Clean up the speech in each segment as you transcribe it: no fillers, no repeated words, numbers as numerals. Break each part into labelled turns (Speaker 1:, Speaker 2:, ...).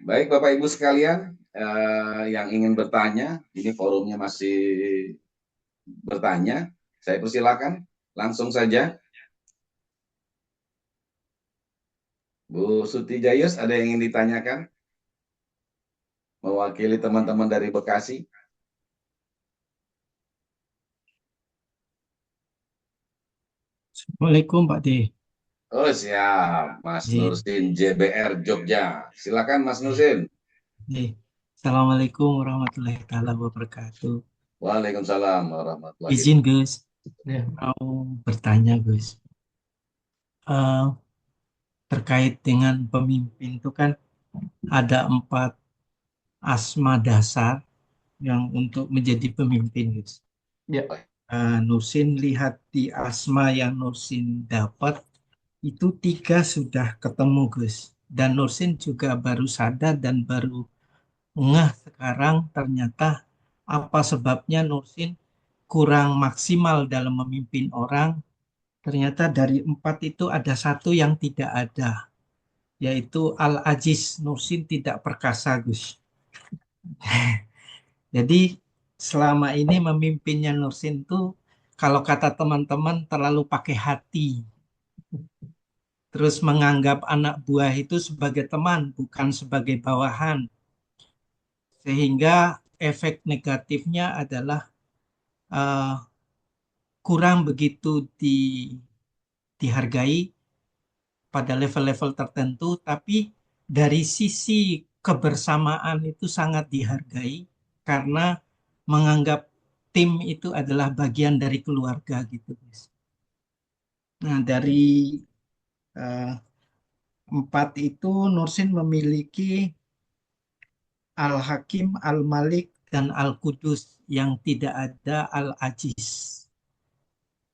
Speaker 1: Baik, Bapak Ibu sekalian, yang ingin bertanya, ini forumnya masih bertanya. Saya persilakan langsung saja. Bu Suti Jayus, ada yang ingin ditanyakan? Mewakili teman-teman dari Bekasi.
Speaker 2: Assalamualaikum Pak D.
Speaker 1: Oh siap, Mas
Speaker 2: D.
Speaker 1: Nursin JBR Jogja. Silakan Mas
Speaker 2: D.
Speaker 1: Nursin.
Speaker 2: D. Assalamualaikum warahmatullahi taala wabarakatuh.
Speaker 1: Waalaikumsalam warahmatullahi
Speaker 2: Izin
Speaker 1: wabarakatuh.
Speaker 2: Gus, mau bertanya Gus. Eh, Terkait dengan pemimpin itu kan ada 4 asma dasar yang untuk menjadi pemimpin Gus.
Speaker 3: Ya,
Speaker 2: Nursin lihat di asma yang Nursin dapat itu 3 sudah ketemu Gus. Dan Nursin juga baru sadar dan baru ngeh sekarang ternyata apa sebabnya Nursin kurang maksimal dalam memimpin orang. Ternyata dari 4 itu ada satu yang tidak ada, yaitu Al-Aziz. Nursin tidak perkasa, Gus. Jadi selama ini memimpinnya Nursin tuh kalau kata teman-teman terlalu pakai hati. Terus menganggap anak buah itu sebagai teman, bukan sebagai bawahan. Sehingga efek negatifnya adalah eh, kurang begitu dihargai pada level-level tertentu, tapi dari sisi kebersamaan itu sangat dihargai karena menganggap tim itu adalah bagian dari keluarga gitu, guys. Nah, dari 4 itu Nursin memiliki Al-Hakim, Al-Malik, dan Al-Qudus yang tidak ada Al-Aziz.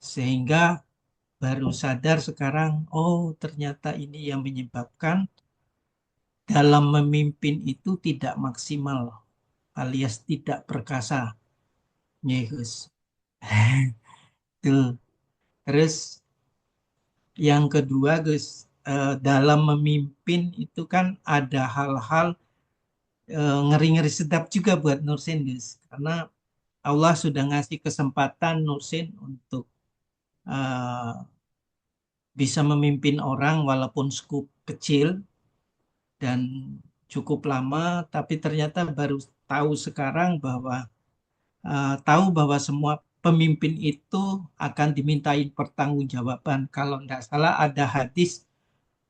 Speaker 2: Sehingga baru sadar sekarang, oh ternyata ini yang menyebabkan dalam memimpin itu tidak maksimal alias tidak perkasa. Ya, Gus. Tuh. Terus yang kedua, Gus, dalam memimpin itu kan ada hal-hal ngeri-ngeri sedap juga buat Nursin, Gus. Karena Allah sudah ngasih kesempatan Nursin untuk eh, bisa memimpin orang walaupun skup kecil dan cukup lama, tapi ternyata baru tahu sekarang bahwa tahu bahwa semua pemimpin itu akan dimintain pertanggungjawaban. Kalau tidak salah ada hadis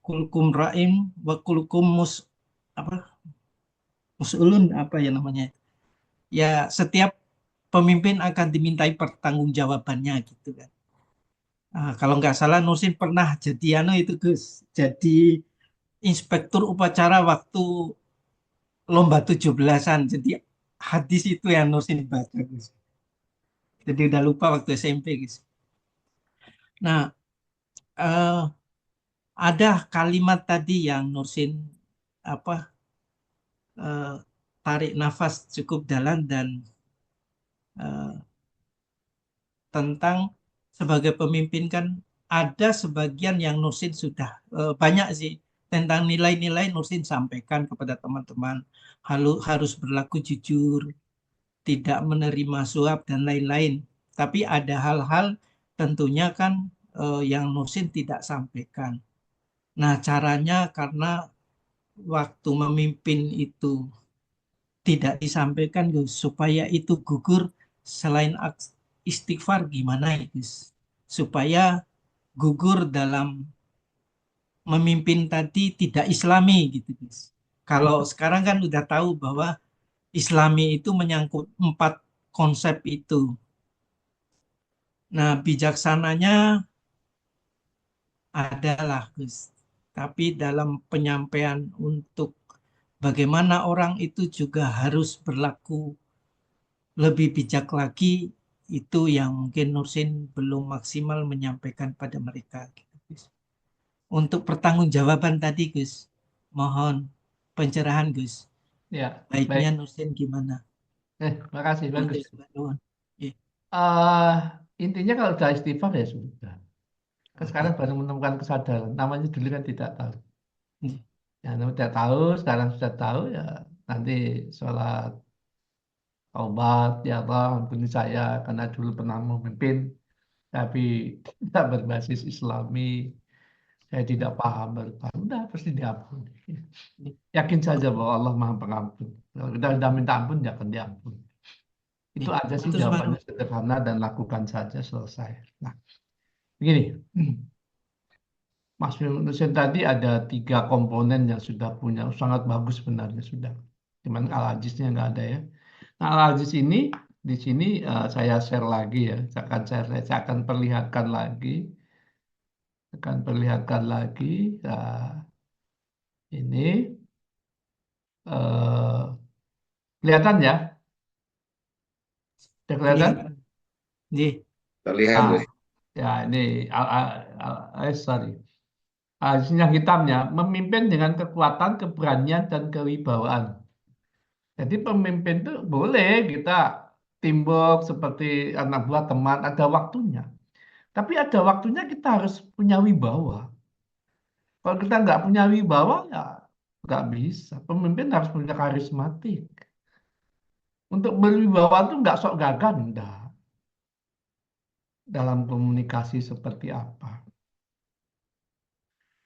Speaker 2: kulkum ra'im wa kulkum apa mus'ulun apa ya namanya. Ya setiap pemimpin akan dimintai pertanggungjawabannya gitu kan. Kalau nggak salah Nursin pernah jadi itu Gus, jadi inspektur upacara waktu lomba 17-an. Jadi hadis itu yang Nursin baca Gus. Jadi udah lupa waktu SMP Gus. Nah, eh, ada kalimat tadi yang Nursin apa eh, tarik nafas cukup dalam dan eh, tentang sebagai pemimpin kan ada sebagian yang Nursin sudah banyak sih tentang nilai-nilai Nursin sampaikan kepada teman-teman harus berlaku jujur, tidak menerima suap dan lain-lain. Tapi ada hal-hal tentunya kan yang Nursin tidak sampaikan. Nah, caranya karena waktu memimpin itu tidak disampaikan Gus, supaya itu gugur selain istighfar gimana ya Gus? Supaya gugur dalam memimpin tadi tidak islami gitu Gus. Kalau sekarang kan udah tahu bahwa islami itu menyangkut 4 konsep itu. Nah, bijaksananya adalah Gus. Tapi dalam penyampaian untuk bagaimana orang itu juga harus berlaku lebih bijak lagi, itu yang mungkin Nursin belum maksimal menyampaikan pada mereka gitu, Gus. Untuk pertanggungjawaban tadi Gus, mohon pencerahan Gus.
Speaker 3: ya,
Speaker 2: Baiknya
Speaker 3: baik.
Speaker 2: Nursin gimana?
Speaker 3: Makasih, bagus.
Speaker 2: Matur nuwun. Nggih.
Speaker 3: eh Intinya kalau udah istighfar ya sudah. Kan
Speaker 2: Oh
Speaker 3: sekarang
Speaker 2: gitu.
Speaker 3: baru menemukan kesadaran. Namanya dulu kan tidak tahu.
Speaker 2: Nggih.
Speaker 3: Ya, sudah tahu, sekarang sudah tahu ya nanti sholat taubat, ya Allah ampuni saya karena dulu pernah memimpin tapi tidak berbasis Islami, saya tidak paham berpaham, udah pasti diampuni. Yakin saja bahwa Allah Maha Pengampun. Kalau kita sudah minta ampun, ya akan diampuni. Itu aja sih
Speaker 2: Itu
Speaker 3: jawabannya
Speaker 2: sebenarnya.
Speaker 3: sederhana dan lakukan saja selesai. Nah, begini, Mas Hussein tadi ada 3 komponen yang sudah punya, sangat bagus sebenarnya sudah. Cuman Al-Ajiznya nggak ada ya. Nah, Al-Ajiz ini di sini saya share lagi ya, saya akan perlihatkan lagi, uh, ini uh, kelihatan ya, sudah kelihatan?
Speaker 2: Kelihatan. Ji.
Speaker 1: Terlihat,
Speaker 3: Ah,
Speaker 1: Gus.
Speaker 3: ya ini sorry. Yang hitamnya memimpin dengan kekuatan, keberanian dan kewibawaan. Jadi pemimpin itu boleh kita teamwork seperti anak buah teman, ada waktunya. Tapi ada waktunya kita harus punya wibawa. Kalau kita nggak punya wibawa ya nggak bisa. Pemimpin harus punya karismatik. Untuk berwibawa itu nggak sok gagah, enggak. Dalam komunikasi seperti apa?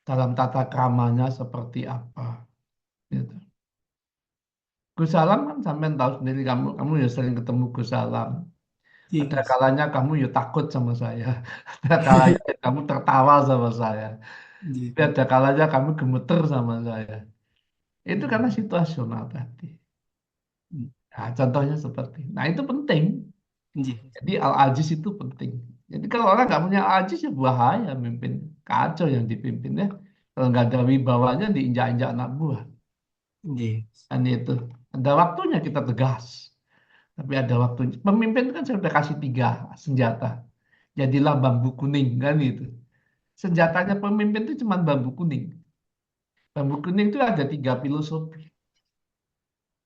Speaker 3: Dalam tata kramanya seperti apa? Gitu. Gus Salam kan sampai tahu sendiri, kamu ya sering ketemu Gus Salam.
Speaker 2: Ji,
Speaker 3: Ada
Speaker 2: Gus.
Speaker 3: kalanya kamu ya takut sama saya. Ada kalanya kamu tertawa sama saya.
Speaker 2: Ji.
Speaker 3: Tapi ada kalanya kamu gemeter sama saya. Itu karena situasional tadi. Nah, contohnya seperti. Nah, itu penting.
Speaker 2: Ji.
Speaker 3: Jadi al-ajiz itu penting. Jadi kalau orang nggak punya al-ajiz ya bahaya mimpin. Kacau yang dipimpin ya. Kalau nggak ada wibawanya diinjak-injak anak buah.
Speaker 2: Ji.
Speaker 3: Dan itu. Ada waktunya kita tegas. Tapi ada waktunya. Pemimpin itu kan saya udah kasih 3 senjata. Jadilah bambu kuning kan itu. Senjatanya pemimpin itu cuma bambu kuning. Bambu kuning itu ada 3 filosofi.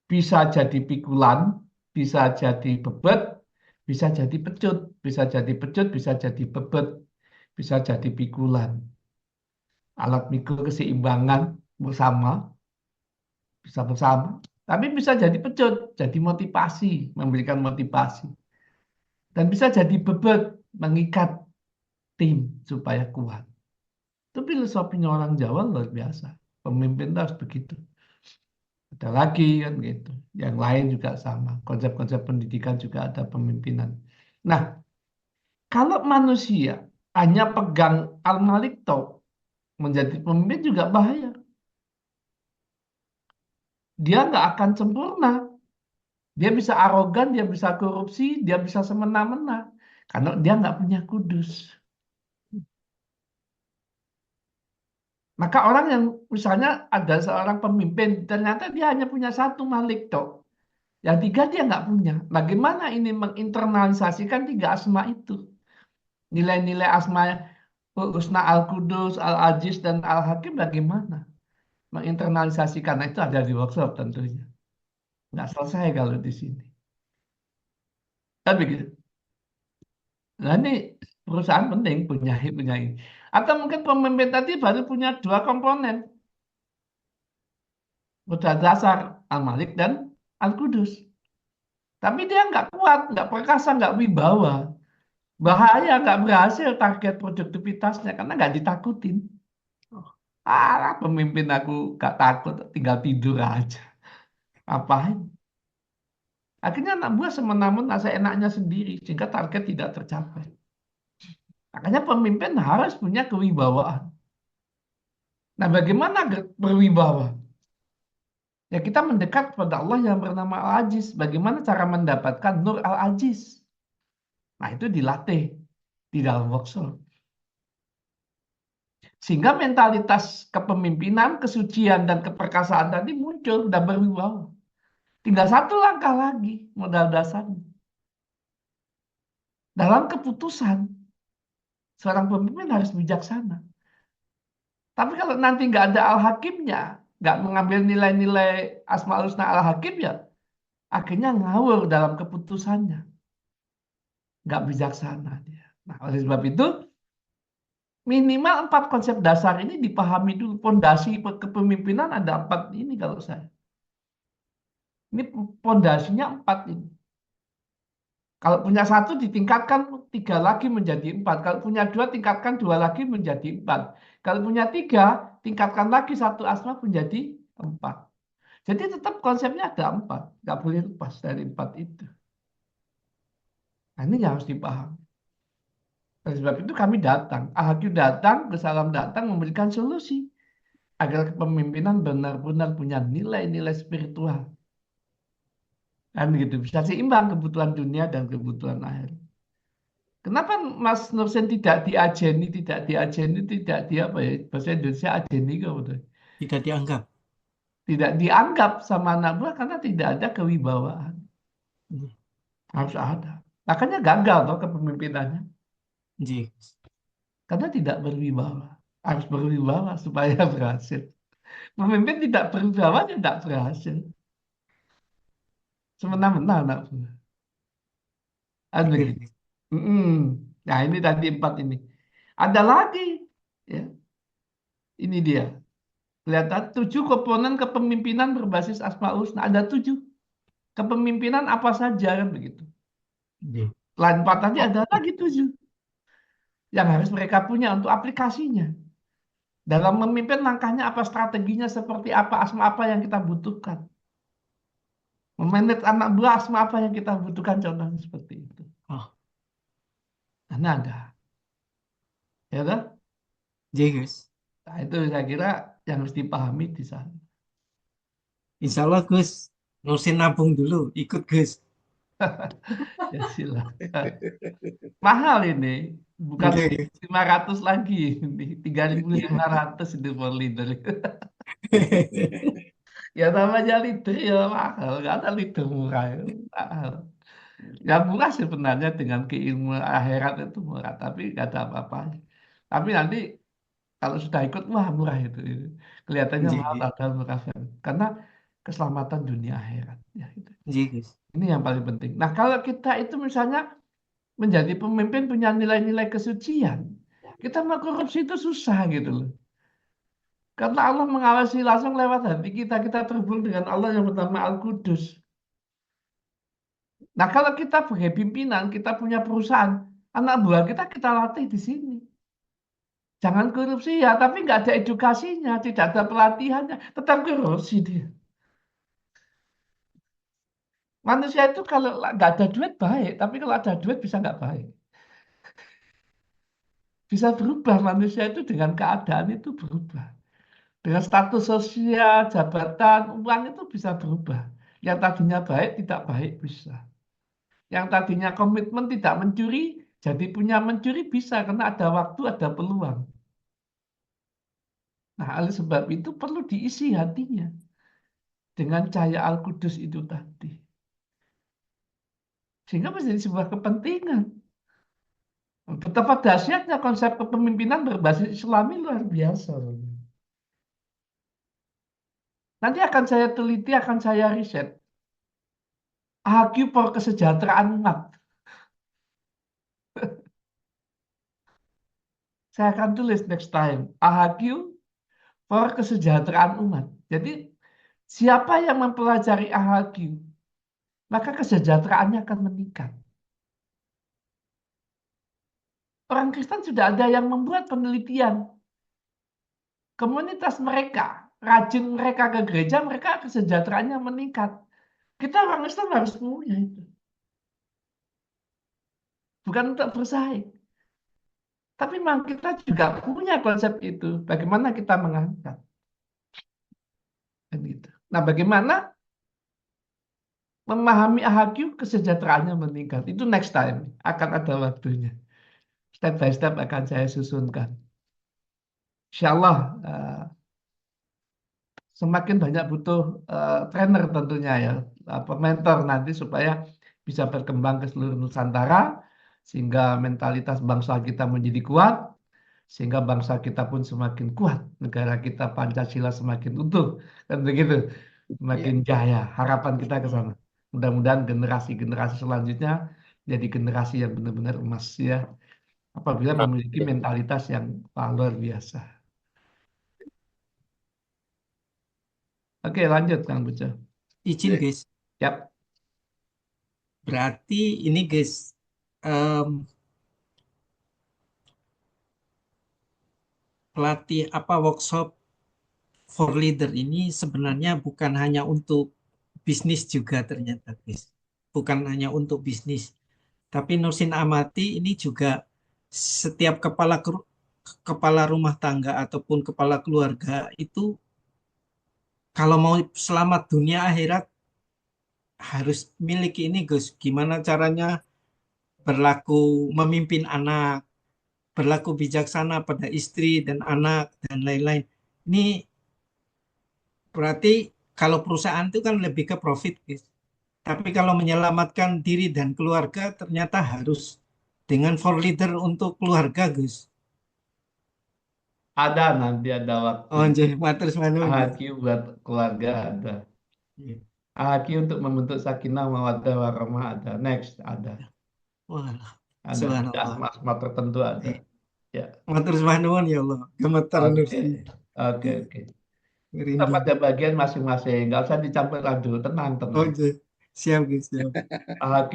Speaker 3: Bisa jadi pikulan, bisa jadi bebet, bisa jadi pecut. Bisa jadi pecut, bisa jadi bebet, bisa jadi pikulan. Alat mikul keseimbangan bersama, bisa bersama. Tapi bisa jadi pecut, jadi motivasi, memberikan motivasi. Dan bisa jadi bebet, mengikat tim supaya kuat. Itu filosofinya orang Jawa luar biasa. Pemimpin itu harus begitu. Ada lagi kan gitu. Yang lain juga sama. Konsep-konsep pendidikan juga ada pemimpinan. Nah, kalau manusia hanya pegang Al-Malik Tok menjadi pemimpin juga bahaya. Dia nggak akan sempurna. Dia bisa arogan, dia bisa korupsi, dia bisa semena-mena. Karena dia nggak punya kudus. Maka orang yang misalnya ada seorang pemimpin, ternyata dia hanya punya 1 Malik Tok. Yang 3 dia nggak punya. Bagaimana ini menginternalisasikan 3 asma itu? Nilai-nilai asma Husna Al-Qudus, Al-Aziz, dan Al-Hakim bagaimana? Menginternalisasikan. Nah, itu ada di workshop tentunya. Nggak selesai kalau di sini. Tapi gitu. Nah, ini perusahaan penting punya ini. Atau mungkin pemimpin tadi baru punya 2 komponen. Modal dasar Al-Malik dan Al-Qudus. Tapi dia nggak kuat, nggak perkasa, nggak wibawa. Bahaya, nggak berhasil target produktivitasnya karena nggak ditakutin. Pemimpin aku nggak takut, tinggal tidur aja. Apain? Akhirnya anak buah semena-mena seenaknya sendiri sehingga target tidak tercapai. Makanya pemimpin harus punya kewibawaan. Nah, bagaimana berwibawa? Ya kita mendekat kepada Allah yang bernama Al-Aziz. Bagaimana cara mendapatkan Nur Al-Aziz? Nah, itu dilatih di dalam workshop. Sehingga mentalitas kepemimpinan, kesucian, dan keperkasaan tadi muncul dan berwibawa. Tinggal 1 langkah lagi modal dasarnya. Dalam keputusan, seorang pemimpin harus bijaksana. Tapi kalau nanti nggak ada al-hakimnya, nggak mengambil nilai-nilai Asmaul Husna al-hakim ya, akhirnya ngawur dalam keputusannya. Nggak bijaksana dia. Nah, oleh sebab itu, Minimal 4 konsep dasar ini dipahami dulu. Pondasi kepemimpinan ada 4 ini kalau saya. Ini pondasinya 4 ini. Kalau punya 1 ditingkatkan 3 lagi menjadi 4. Kalau punya 2 tingkatkan 2 lagi menjadi 4. Kalau punya 3 tingkatkan lagi 1 asma menjadi 4. Jadi tetap konsepnya ada 4. Nggak boleh lepas dari 4 itu. Nah, ini yang harus dipahami. Oleh sebab itu kami datang. AHQ datang, Besalam datang memberikan solusi. Agar kepemimpinan benar-benar punya nilai-nilai spiritual. Kan gitu. Bisa seimbang kebutuhan dunia dan kebutuhan akhir. Kenapa Mas Nursen tidak diajeni, tidak di apa ya? Bahasa Indonesia ajeni kok betul.
Speaker 2: Tidak dianggap.
Speaker 3: Tidak dianggap sama anak buah karena tidak ada kewibawaan.
Speaker 2: Hmm.
Speaker 3: Harus ada. Makanya gagal toh kepemimpinannya.
Speaker 2: Nggih.
Speaker 3: Karena tidak berwibawa. Harus berwibawa supaya berhasil. Pemimpin tidak berwibawa, ya tidak berhasil. Semena-mena anak buah. Kan begitu. Mm-mm. Nah ini tadi 4 ini. Ada lagi. Ya, ini dia. Kelihatan 7 komponen kepemimpinan berbasis Asmaul Husna. Ada 7. Kepemimpinan apa saja kan begitu.
Speaker 2: Nggih.
Speaker 3: Selain 4 tadi ada lagi 7. Yang harus mereka punya untuk aplikasinya. Dalam memimpin langkahnya apa, strateginya seperti apa, asma apa yang kita butuhkan. Memanage anak buah asma apa yang kita butuhkan, contohnya seperti itu.
Speaker 2: Oh,
Speaker 3: Karena ada. Ya kan?
Speaker 2: nggih, Gus.
Speaker 3: Nah, itu saya kira yang harus dipahami di sana.
Speaker 2: Insya Allah Gus, Nursin nabung dulu, ikut Gus.
Speaker 3: Ya silakan. Mahal ini. Bukan
Speaker 2: Nggih.
Speaker 3: 500 lagi. Ini 3.500 itu per liter. Ya namanya liter ya mahal. Nggak ada liter murah. Ya. Mahal. Ya murah sebenarnya dengan keilmuan akhirat itu murah. Tapi nggak ada apa-apa. Tapi nanti kalau sudah ikut, wah murah itu. Kelihatannya mahal
Speaker 2: Nggih.
Speaker 3: padahal murah. Karena keselamatan dunia akhirat. Ya, itu.
Speaker 2: Nggih, Gus.
Speaker 3: Ini yang paling penting. Nah kalau kita itu misalnya menjadi pemimpin punya nilai-nilai kesucian, kita mau korupsi itu susah gitu loh. Karena Allah mengawasi langsung lewat hati kita, kita terhubung dengan Allah yang bernama Al-Qudus. Nah kalau kita sebagai pimpinan, kita punya perusahaan, anak buah kita latih di sini. Jangan korupsi ya, tapi nggak ada edukasinya, tidak ada pelatihannya, tetap korupsi dia. Manusia itu kalau nggak ada duit baik, tapi kalau ada duit bisa nggak baik. Bisa berubah manusia itu dengan keadaan itu berubah. Dengan status sosial, jabatan, uang itu bisa berubah. Yang tadinya baik, tidak baik bisa. Yang tadinya komitmen tidak mencuri, jadi punya mencuri bisa, karena ada waktu, ada peluang. Nah, oleh sebab itu perlu diisi hatinya dengan cahaya Al-Qudus itu tadi. Sehingga menjadi sebuah kepentingan. Betapa dahsyatnya konsep kepemimpinan berbasis Islami luar biasa. Nanti akan saya teliti, akan saya riset. AHQ for kesejahteraan umat. Saya akan tulis next time. AHQ for kesejahteraan umat. Jadi siapa yang mempelajari AHQ, maka kesejahteraannya akan meningkat. Orang Kristen sudah ada yang membuat penelitian. Komunitas mereka, rajin mereka ke gereja, mereka kesejahteraannya meningkat. Kita orang Islam harus punya itu. Bukan untuk bersaing. Tapi memang kita juga punya konsep itu. Bagaimana kita mengangkat. Dan gitu. Nah, bagaimana memahami AHQ kesejahteraannya meningkat. Itu next time. Akan ada waktunya. Step by step akan saya susunkan. Insya Allah semakin banyak butuh trainer tentunya ya. Mentor nanti supaya bisa berkembang ke seluruh Nusantara. Sehingga mentalitas bangsa kita menjadi kuat. Sehingga bangsa kita pun semakin kuat. Negara kita Pancasila semakin utuh. Dan begitu. Semakin jaya. Harapan kita ke sana. Mudah-mudahan generasi-generasi selanjutnya jadi generasi yang benar-benar emas ya. apabila memiliki mentalitas yang luar biasa. Oke, lanjut Kang Bejo.
Speaker 2: Izin
Speaker 1: Oke.
Speaker 2: guys,
Speaker 3: Yap.
Speaker 2: berarti ini guys, em, pelatih apa workshop for leader ini sebenarnya bukan hanya untuk bisnis juga ternyata guys. Bukan hanya untuk bisnis. Tapi Nursin amati ini juga setiap kepala rumah tangga ataupun kepala keluarga itu kalau mau selamat dunia akhirat harus miliki ini Gus. Gimana caranya berlaku memimpin anak, berlaku bijaksana pada istri dan anak dan lain-lain. Ini berarti kalau perusahaan itu kan lebih ke profit, Gus. Tapi kalau menyelamatkan diri dan keluarga ternyata harus dengan for leader untuk keluarga, Gus.
Speaker 3: Ada nanti ada
Speaker 2: Oh,
Speaker 3: waktunya.
Speaker 2: jadi matur nuwun, Gus.
Speaker 3: AHQ buat keluarga ada.
Speaker 2: Iya.
Speaker 3: AHQ untuk membentuk sakinah mawaddah warahmah ada. Next ada.
Speaker 2: Wah,
Speaker 3: Ada. Ya,
Speaker 2: subhanallah.
Speaker 3: mas tertentu ada.
Speaker 2: Iya.
Speaker 3: Ya.
Speaker 2: Matur nuwun ya Allah. Gemetar
Speaker 3: Oke.
Speaker 2: Nursin.
Speaker 3: Oke, oke. Kita
Speaker 2: Merinding.
Speaker 3: pada bagian masing-masing. Nggak usah dicampur aduk. Tenang,
Speaker 2: Oh,
Speaker 3: tenang.
Speaker 2: iya. Siap, Gus, siap.
Speaker 3: AHQ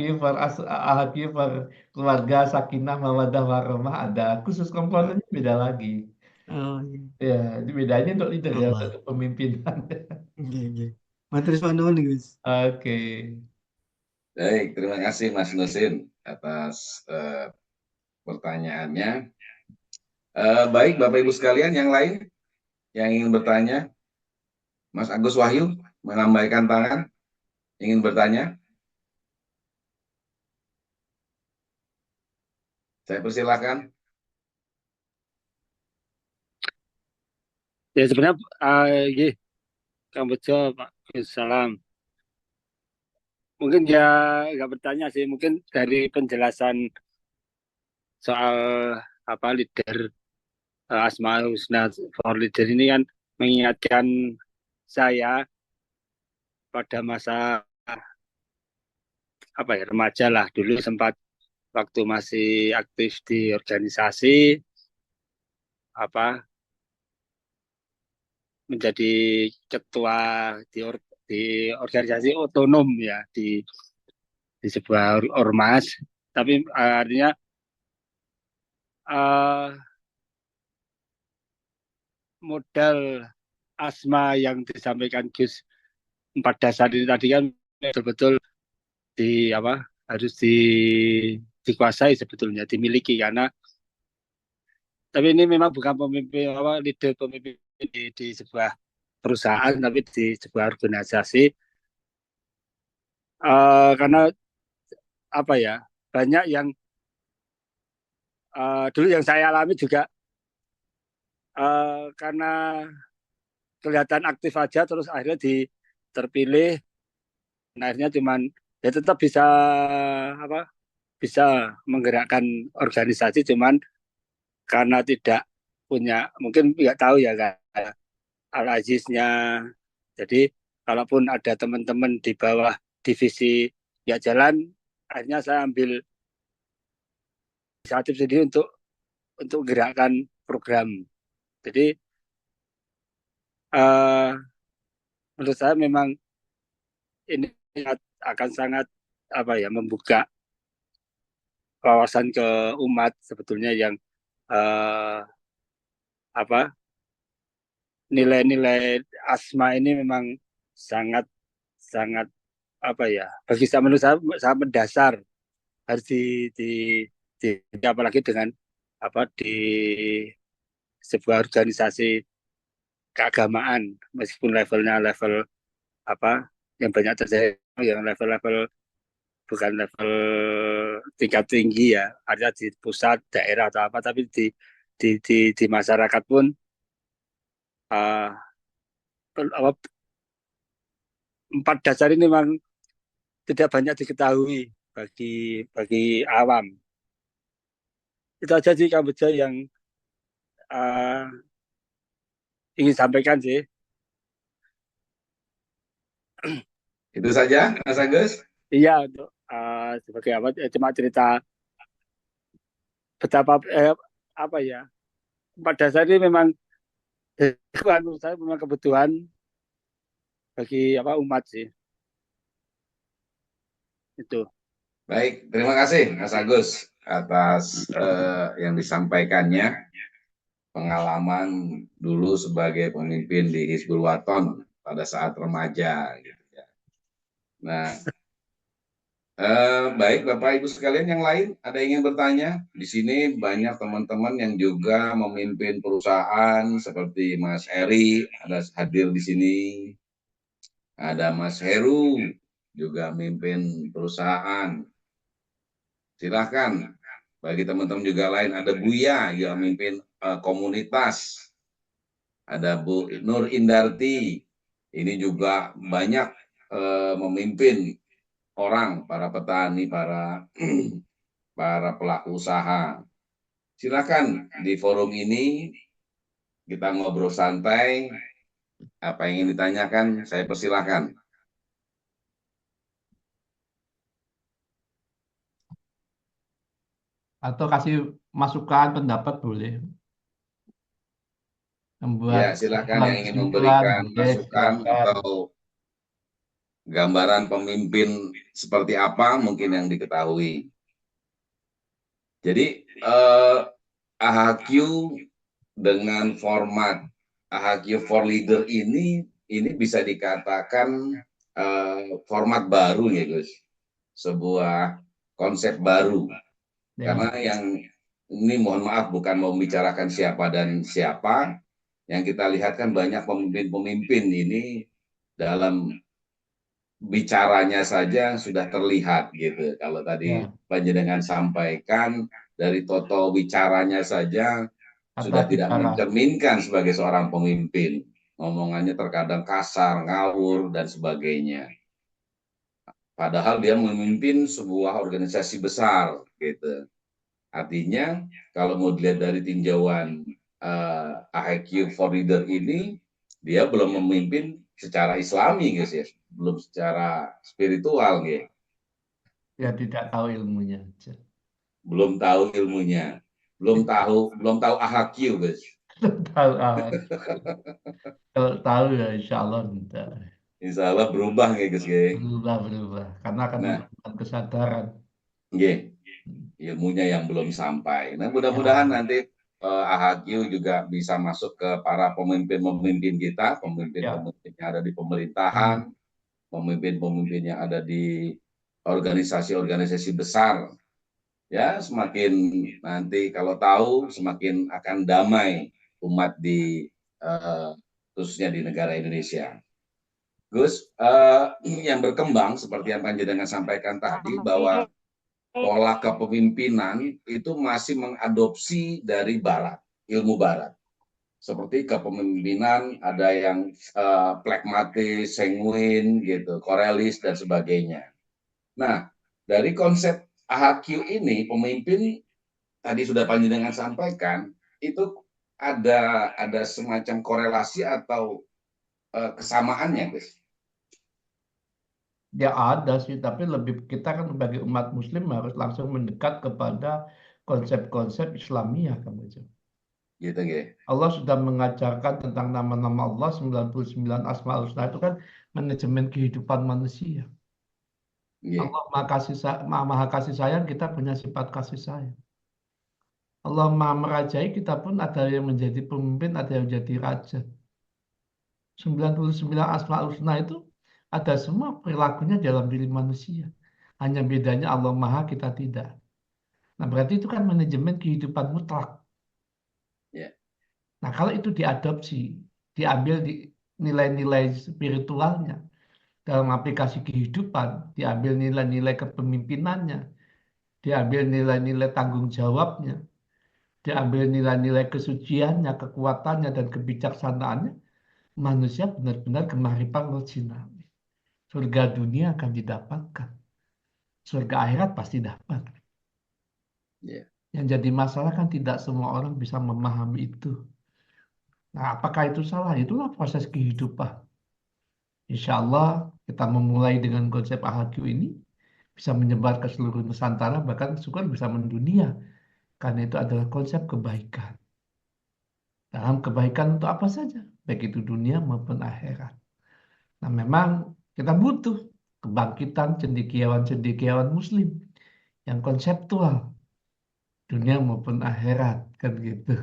Speaker 3: for keluarga sakinah mawaddah warahmah ada. Khusus komponennya beda lagi.
Speaker 2: Oh, iya.
Speaker 3: Ya, ini bedanya untuk leader ya, untuk
Speaker 2: Allah.
Speaker 3: kepemimpinan.
Speaker 2: Iya, iya. Matur nuwun, Gus.
Speaker 3: Oke.
Speaker 1: Baik, terima kasih Mas Nusin atas pertanyaannya. Baik, Bapak Ibu sekalian, yang lain yang ingin bertanya, Mas Agus Wahyu melambaikan tangan, ingin bertanya. Saya persilakan.
Speaker 4: Ya sebenarnya gini, Kang Bejo, Pak Salam. Mungkin ya nggak bertanya sih, mungkin dari penjelasan soal apa leader Asmaul Husna for leader ini kan mengingatkan saya pada masa apa ya remaja lah dulu sempat waktu masih aktif di organisasi apa menjadi ketua di, di organisasi otonom ya di sebuah ormas, tapi artinya uh, modal asma yang disampaikan Gus 4 dasar ini tadi kan betul-betul di apa harus dikuasai sebetulnya dimiliki karena tapi ini memang bukan pemimpin apa leader pemimpin di sebuah perusahaan tapi di sebuah organisasi karena apa ya banyak yang dulu yang saya alami juga karena kelihatan aktif aja terus akhirnya terpilih nah, akhirnya cuman ya tetap bisa apa bisa menggerakkan organisasi cuman karena tidak punya mungkin nggak tahu ya kan Al Aziznya jadi kalaupun ada teman-teman di bawah divisi ya jalan akhirnya saya ambil inisiatif sendiri untuk gerakan program jadi uh, menurut saya memang ini akan sangat apa ya membuka wawasan ke umat sebetulnya yang uh, apa nilai-nilai asma ini memang sangat sangat apa ya bagi saya menurut saya sangat mendasar harus di, apalagi dengan apa di sebuah organisasi keagamaan meskipun levelnya level apa yang banyak terjadi yang level-level bukan level tingkat tinggi ya ada di pusat daerah atau apa tapi di masyarakat pun uh, apa, 4 dasar ini memang tidak banyak diketahui bagi bagi awam itu aja sih Kak Bejo yang uh, ingin sampaikan sih
Speaker 1: Itu saja, Mas Agus.
Speaker 4: iya untuk sebagai apa cuma cerita betapa apa ya, pada dasar ini memang menurut saya memang kebutuhan bagi umat sih itu.
Speaker 1: Baik, terima kasih Mas Agus atas yang disampaikannya, pengalaman dulu sebagai pemimpin di Hizbul Waton pada saat remaja gitu ya. Nah, baik Bapak Ibu sekalian, yang lain ada yang ingin bertanya? Di sini banyak teman-teman yang juga memimpin perusahaan seperti Mas Eri ada hadir di sini. Ada Mas Heru juga memimpin perusahaan. Silakan. Bagi teman-teman juga lain, ada Buya yang memimpin komunitas. Ada Bu Nur Indarti. Ini juga banyak memimpin orang, para petani, para pelaku usaha. Silakan di forum ini kita ngobrol santai. Apa yang ingin ditanyakan, saya persilahkan.
Speaker 3: Atau kasih masukan pendapat boleh. Membuat
Speaker 1: Ya, silakan yang ingin
Speaker 3: kesimpulan
Speaker 1: memberikan
Speaker 3: boleh,
Speaker 1: masukan
Speaker 3: silakan.
Speaker 1: atau gambaran pemimpin seperti apa mungkin yang diketahui. Jadi AHQ dengan format AHQ for Leader ini bisa dikatakan format baru ya Gus, sebuah konsep baru.
Speaker 3: Ya.
Speaker 1: Karena yang ini mohon maaf bukan mau membicarakan siapa dan siapa, yang kita lihat kan banyak pemimpin-pemimpin ini dalam bicaranya saja sudah terlihat gitu. Kalau tadi
Speaker 3: Ya.
Speaker 1: Panjenengan sampaikan dari toto bicaranya saja
Speaker 3: Kata
Speaker 1: sudah tidak
Speaker 3: bicara.
Speaker 1: mencerminkan sebagai seorang pemimpin. Ngomongannya terkadang kasar, ngawur, dan sebagainya. Padahal dia memimpin sebuah organisasi besar gitu. Artinya kalau mau dilihat dari tinjauan IQ for Leader ini, dia belum memimpin secara Islami guys ya, belum secara spiritual gitu.
Speaker 3: Ya tidak tahu ilmunya.
Speaker 1: Belum tahu ilmunya, belum tahu AHQ guys.
Speaker 3: Belum tahu. Kalau tahu ya insya Allah tidak.
Speaker 1: Insya Allah berubah ya guys ya.
Speaker 3: Berubah. Karena akan
Speaker 1: Nah,
Speaker 3: memberikan kesadaran.
Speaker 1: ya, ilmunya yang belum sampai. Nah, mudah-mudahan
Speaker 3: Ya.
Speaker 1: nanti AHQ juga bisa masuk ke para pemimpin-pemimpin kita,
Speaker 3: Ya.
Speaker 1: pemimpin-pemimpin yang ada di pemerintahan, pemimpin-pemimpin yang ada di organisasi-organisasi besar. Ya, semakin nanti kalau tahu, semakin akan damai umat di khususnya di negara Indonesia. Gus, yang berkembang seperti yang Panjenengan sampaikan tadi bahwa pola kepemimpinan itu masih mengadopsi dari Barat, ilmu Barat. Seperti kepemimpinan ada yang pragmatis, sanguin, gitu, korealis dan sebagainya. Nah, dari konsep AHQ ini, pemimpin tadi sudah Panjenengan sampaikan, itu ada semacam korelasi atau kesamaannya, Gus?
Speaker 3: Ya ada sih, tapi lebih kita kan sebagai umat Muslim harus langsung mendekat kepada konsep-konsep Islamiah kan itu.
Speaker 1: Gitu, gitu.
Speaker 3: Allah sudah mengajarkan tentang nama-nama Allah 99 Asmaul Husna itu kan manajemen kehidupan manusia.
Speaker 1: Yeah.
Speaker 3: Allah maha kasih sayang, kita punya sifat kasih sayang. Allah maha merajai, kita pun ada yang menjadi pemimpin, ada yang menjadi raja. 99 Asmaul Husna itu ada semua perilakunya dalam diri manusia. Hanya bedanya Allah maha, kita tidak. Nah berarti itu kan manajemen kehidupan mutlak.
Speaker 1: Yeah.
Speaker 3: Nah kalau itu diadopsi, diambil di nilai-nilai spiritualnya, dalam aplikasi kehidupan, diambil nilai-nilai kepemimpinannya, diambil nilai-nilai tanggung jawabnya, diambil nilai-nilai kesuciannya, kekuatannya, dan kebijaksanaannya, manusia benar-benar kemarifan jinami. Surga dunia akan didapatkan. Surga akhirat pasti dapat.
Speaker 1: Yeah.
Speaker 3: Yang jadi masalah kan tidak semua orang bisa memahami itu. Nah, apakah itu salah? Itulah proses kehidupan. Insya Allah kita memulai dengan konsep AHQ ini bisa menyebar ke seluruh Nusantara, bahkan syukur bisa mendunia. Karena itu adalah konsep kebaikan. Dalam kebaikan untuk apa saja, baik itu dunia maupun akhirat. Nah, memang kita butuh kebangkitan cendekiawan-cendekiawan Muslim yang konseptual, dunia maupun akhirat, kan gitu.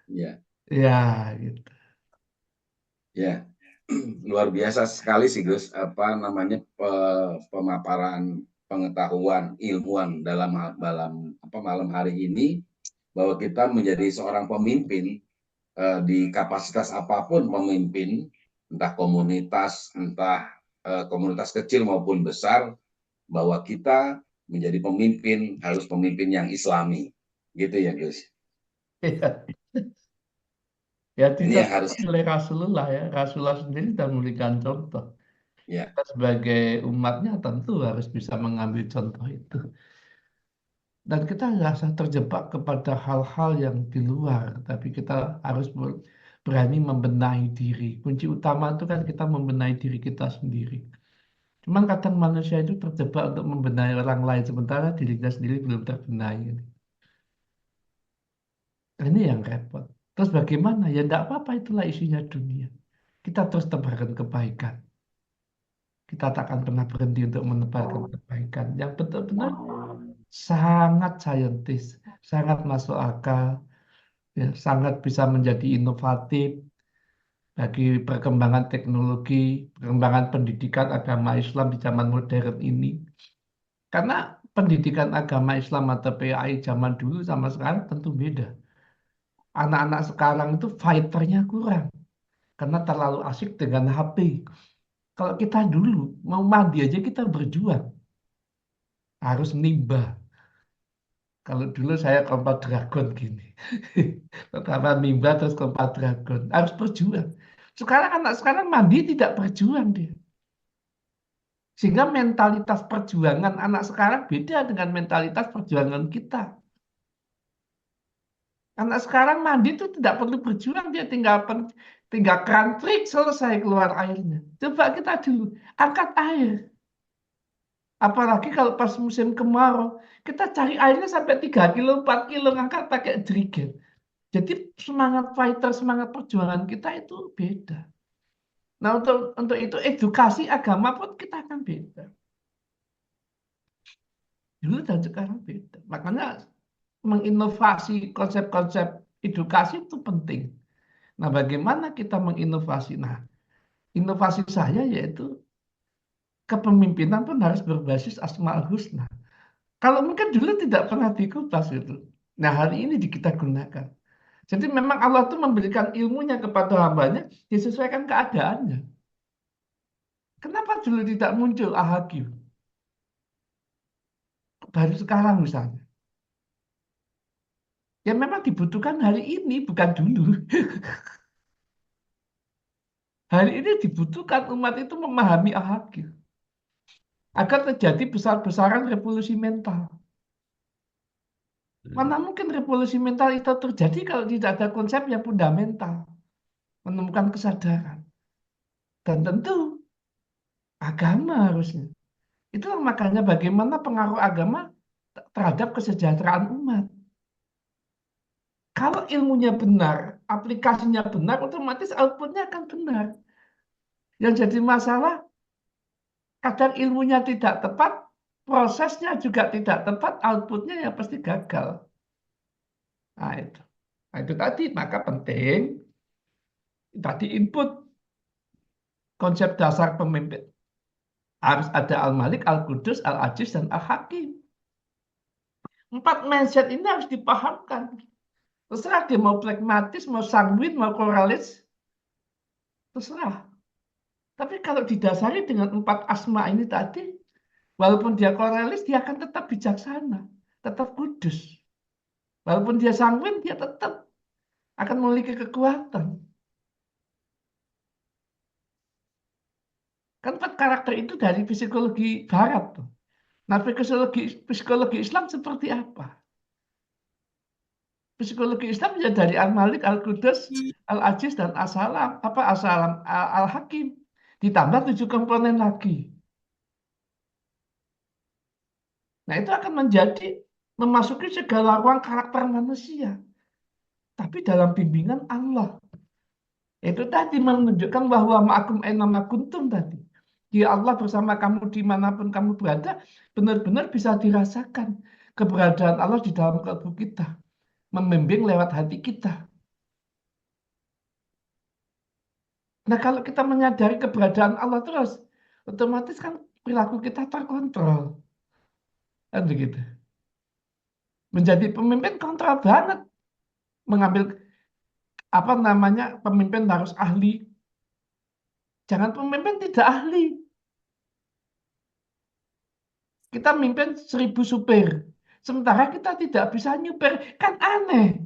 Speaker 1: Ya,
Speaker 3: Ya, gitu.
Speaker 1: ya. Luar biasa sekali sih Gus, apa namanya pemaparan pengetahuan ilmuwan dalam apa malam hari ini, bahwa kita menjadi seorang pemimpin di kapasitas apapun pemimpin, entah komunitas, entah komunitas kecil maupun besar, bahwa kita menjadi pemimpin harus pemimpin yang Islami, gitu ya Gus.
Speaker 3: Ya,
Speaker 1: Ini
Speaker 3: tidak
Speaker 1: yang harus,
Speaker 3: oleh Rasulullah ya. Rasulullah sendiri sudah memberikan contoh.
Speaker 1: ya,
Speaker 3: Kita sebagai umatnya tentu harus bisa mengambil contoh itu. Dan kita nggak usah terjebak kepada hal-hal yang di luar, tapi kita harus berani membenahi diri. Kunci utama itu kan kita membenahi diri kita sendiri. Cuman kadang manusia itu terjebak untuk membenahi orang lain, sementara dirinya sendiri belum terbenahi. Nah, ini yang repot. Terus bagaimana? Ya enggak apa-apa, itulah isinya dunia. Kita terus tebarkan kebaikan. Kita tak akan pernah berhenti untuk menebarkan kebaikan yang benar-benar sangat saintis, sangat masuk akal, ya, sangat bisa menjadi inovatif bagi perkembangan teknologi, perkembangan pendidikan agama Islam di zaman modern ini. Karena pendidikan agama Islam atau PAI zaman dulu sama sekarang tentu beda. Anak-anak sekarang itu fighternya kurang karena terlalu asik dengan HP. Kalau kita dulu mau mandi aja kita berjuang, harus nimba. Kalau dulu saya kompak dragon gini. Pertama nimba terus kompak dragon. Harus berjuang. Sekarang anak sekarang mandi tidak berjuang dia. Sehingga mentalitas perjuangan anak sekarang beda dengan mentalitas perjuangan kita. Anak sekarang mandi itu tidak perlu berjuang, dia tinggal keran trik selesai keluar airnya. Coba kita dulu angkat air. Apalagi kalau pas musim kemarau, kita cari airnya sampai 3 kilo, 4 kilo ngangkat pakai jerigen. Jadi semangat fighter, semangat perjuangan kita itu beda. Nah, untuk itu edukasi agama pun kita akan beda. Dulu dan sekarang beda. Makanya menginovasi konsep-konsep edukasi itu penting. Nah, bagaimana kita menginovasi? Nah, inovasi saya yaitu kepemimpinan pun harus berbasis Asmaul Husna. Kalau mungkin dulu tidak pernah dikupas itu. Nah, hari ini kita gunakan. Jadi memang Allah itu memberikan ilmunya kepada hambanya disesuaikan keadaannya. Kenapa dulu tidak muncul Ahagim? Baru sekarang misalnya. Ya memang dibutuhkan hari ini, bukan dulu. Hari ini dibutuhkan umat itu memahami Ahagim. Agar terjadi besar-besaran revolusi mental. Mana mungkin revolusi mental itu terjadi kalau tidak ada konsep yang fundamental. Menemukan kesadaran. Dan tentu agama harusnya. Itulah makanya bagaimana pengaruh agama terhadap kesejahteraan umat. Kalau ilmunya benar, aplikasinya benar, otomatis outputnya akan benar. Yang jadi masalah, kadang ilmunya tidak tepat, prosesnya juga tidak tepat, outputnya ya pasti gagal. Nah itu. Nah, itu tadi, maka penting tadi input konsep dasar pemimpin. Harus ada Al-Malik, Al-Qudus, Al-Aziz, dan Al-Hakim. 4 mindset ini harus dipahamkan. Terserah dia mau pragmatis, mau sanguin, mau moralis, terserah. Tapi kalau didasari dengan 4 asma ini tadi, walaupun dia moralis, dia akan tetap bijaksana, tetap kudus. Walaupun dia sanguin, dia tetap akan memiliki kekuatan. Kan 4 karakter itu dari psikologi Barat. Nah, psikologi Islam seperti apa? Psikologi Islam ya dari Al-Malik, Al-Qudus, Al-Aziz, dan As-Salam. Apa As-Salam? Al-Hakim. Ditambah 7 komponen lagi. Nah, itu akan menjadi memasuki segala ruang karakter manusia, tapi dalam bimbingan Allah. Itu tadi menunjukkan bahwa ma'akum aina kuntum tadi. Ya Allah bersama kamu dimanapun kamu berada, benar-benar bisa dirasakan keberadaan Allah di dalam kalbu kita, membimbing lewat hati kita. Nah, kalau kita menyadari keberadaan Allah terus, otomatis kan perilaku kita terkontrol. Kan begitu. Menjadi pemimpin kontrol banget. Mengambil pemimpin harus ahli. Jangan pemimpin tidak ahli. Kita mimpin 1000 supir. Sementara kita tidak bisa nyupir. Kan aneh.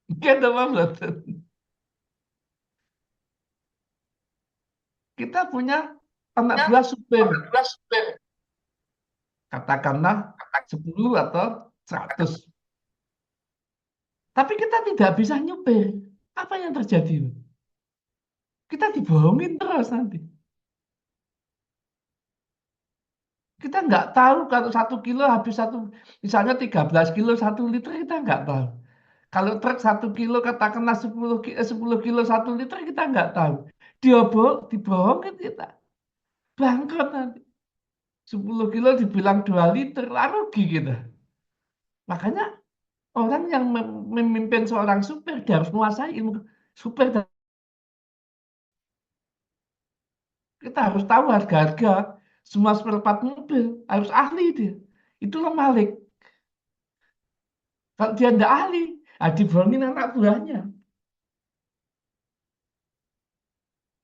Speaker 3: Gitu, Pak. Kita punya anak buah supir. Katakanlah 10 atau 100. Tapi kita tidak bisa nyupir. Apa yang terjadi? Kita dibohongin terus nanti. Kita nggak tahu kalau 1 kilo habis misalnya 13 kilo 1 liter, kita nggak tahu. Kalau truk 1 kilo katakanlah 10 kilo 1 liter, kita nggak tahu. Dibohongin kita. Bangkrut nanti. 10 kilo dibilang 2 liter, lah rugi kita. Makanya orang yang memimpin seorang supir, dia harus menguasai ilmu supir. Kita harus tahu harga-harga semua spare part mobil, harus ahli dia. Itulah Malik. Kalau dia tidak ahli, dibohongin anak buahnya.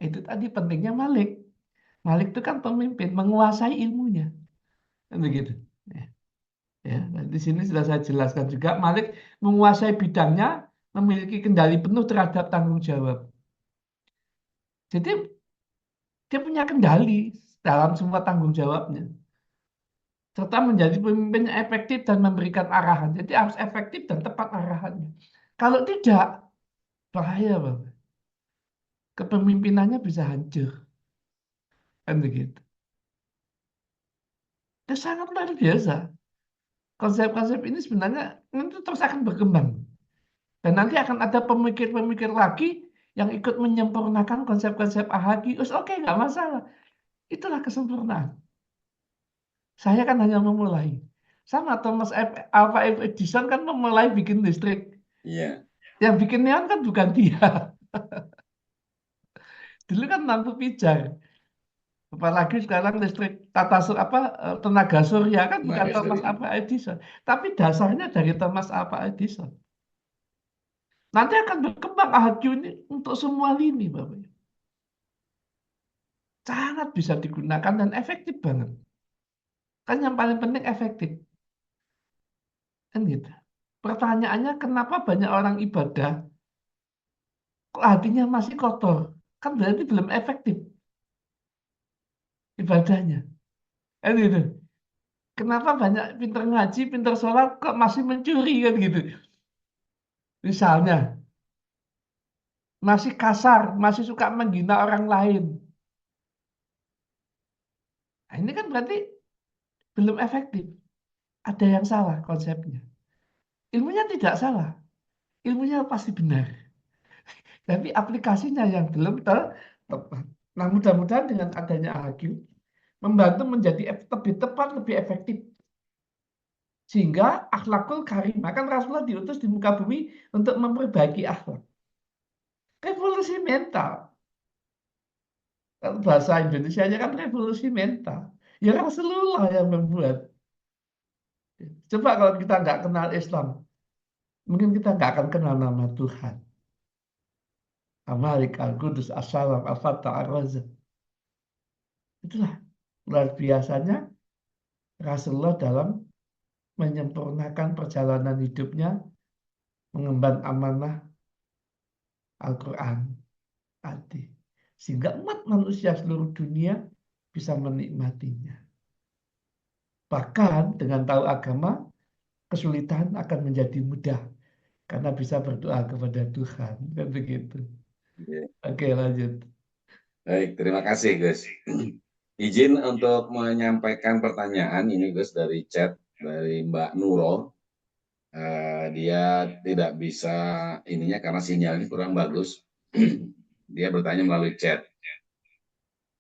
Speaker 3: Itu tadi pentingnya Malik. Malik itu kan pemimpin, menguasai ilmunya. Kan begitu. Ya, di sini sudah saya jelaskan juga, Malik menguasai bidangnya, memiliki kendali penuh terhadap tanggung jawab. Jadi dia punya kendali dalam semua tanggung jawabnya. Serta menjadi pemimpin yang efektif dan memberikan arahan. Jadi harus efektif dan tepat arahannya. Kalau tidak, bahaya, Bapak. Kepemimpinannya bisa hancur. Kan begitu. Itu sangat luar biasa. Konsep-konsep ini sebenarnya nanti terus akan berkembang. Dan nanti akan ada pemikir-pemikir lagi yang ikut menyempurnakan konsep-konsep Ahagi. Oke, nggak masalah. Itulah kesempurnaan. Saya kan hanya memulai. Sama Thomas Alva Edison kan memulai bikin listrik.
Speaker 1: Iya.
Speaker 3: Yang bikin neon kan bukan dia. Dulu kan lampu pijar. Apalagi sekarang listrik tenaga surya kan bukan
Speaker 1: Tenaga
Speaker 3: Thomas
Speaker 1: surya.
Speaker 3: Alva Edison. Tapi dasarnya dari Thomas Alva Edison. Nanti akan berkembang AHQ ini untuk semua lini, Bapak. Sangat bisa digunakan dan efektif banget. Kan yang paling penting efektif. Kan gitu. Pertanyaannya kenapa banyak orang ibadah kok hatinya masih kotor? Kan berarti belum efektif ibadahnya. Kan gitu. Kenapa banyak pinter ngaji, pinter sholat kok masih mencuri kan gitu. Misalnya, masih kasar, masih suka menghina orang lain. Nah, ini kan berarti belum efektif. Ada yang salah konsepnya. Ilmunya tidak salah. Ilmunya pasti benar. Tapi aplikasinya yang belum tepat. Nah, mudah-mudahan dengan adanya AHQ membantu menjadi lebih tepat, lebih efektif. Sehingga akhlakul karimah, kan Rasulullah diutus di muka bumi untuk memperbaiki akhlak. Revolusi mental. Kalau bahasa Indonesia-nya kan revolusi mental. Ya Rasulullah yang membuat. Coba kalau kita nggak kenal Islam, mungkin kita nggak akan kenal nama Tuhan. Al-Malik, Al-Qudus, As-Salam, Al-Fatah, Ar-Razzaq. Itulah luar biasanya Rasulullah dalam menyempurnakan perjalanan hidupnya, mengemban amanah Al-Quran tadi. Sehingga umat manusia seluruh dunia bisa menikmatinya. Bahkan dengan tahu agama, kesulitan akan menjadi mudah. Karena bisa berdoa kepada Tuhan. Kan begitu.
Speaker 1: Iya.
Speaker 3: Oke, lanjut.
Speaker 1: Baik, terima kasih Gus. Izin untuk menyampaikan pertanyaan ini Gus dari chat dari Mbak Nuro. Dia tidak bisa ininya karena sinyalnya kurang bagus. Dia bertanya melalui chat.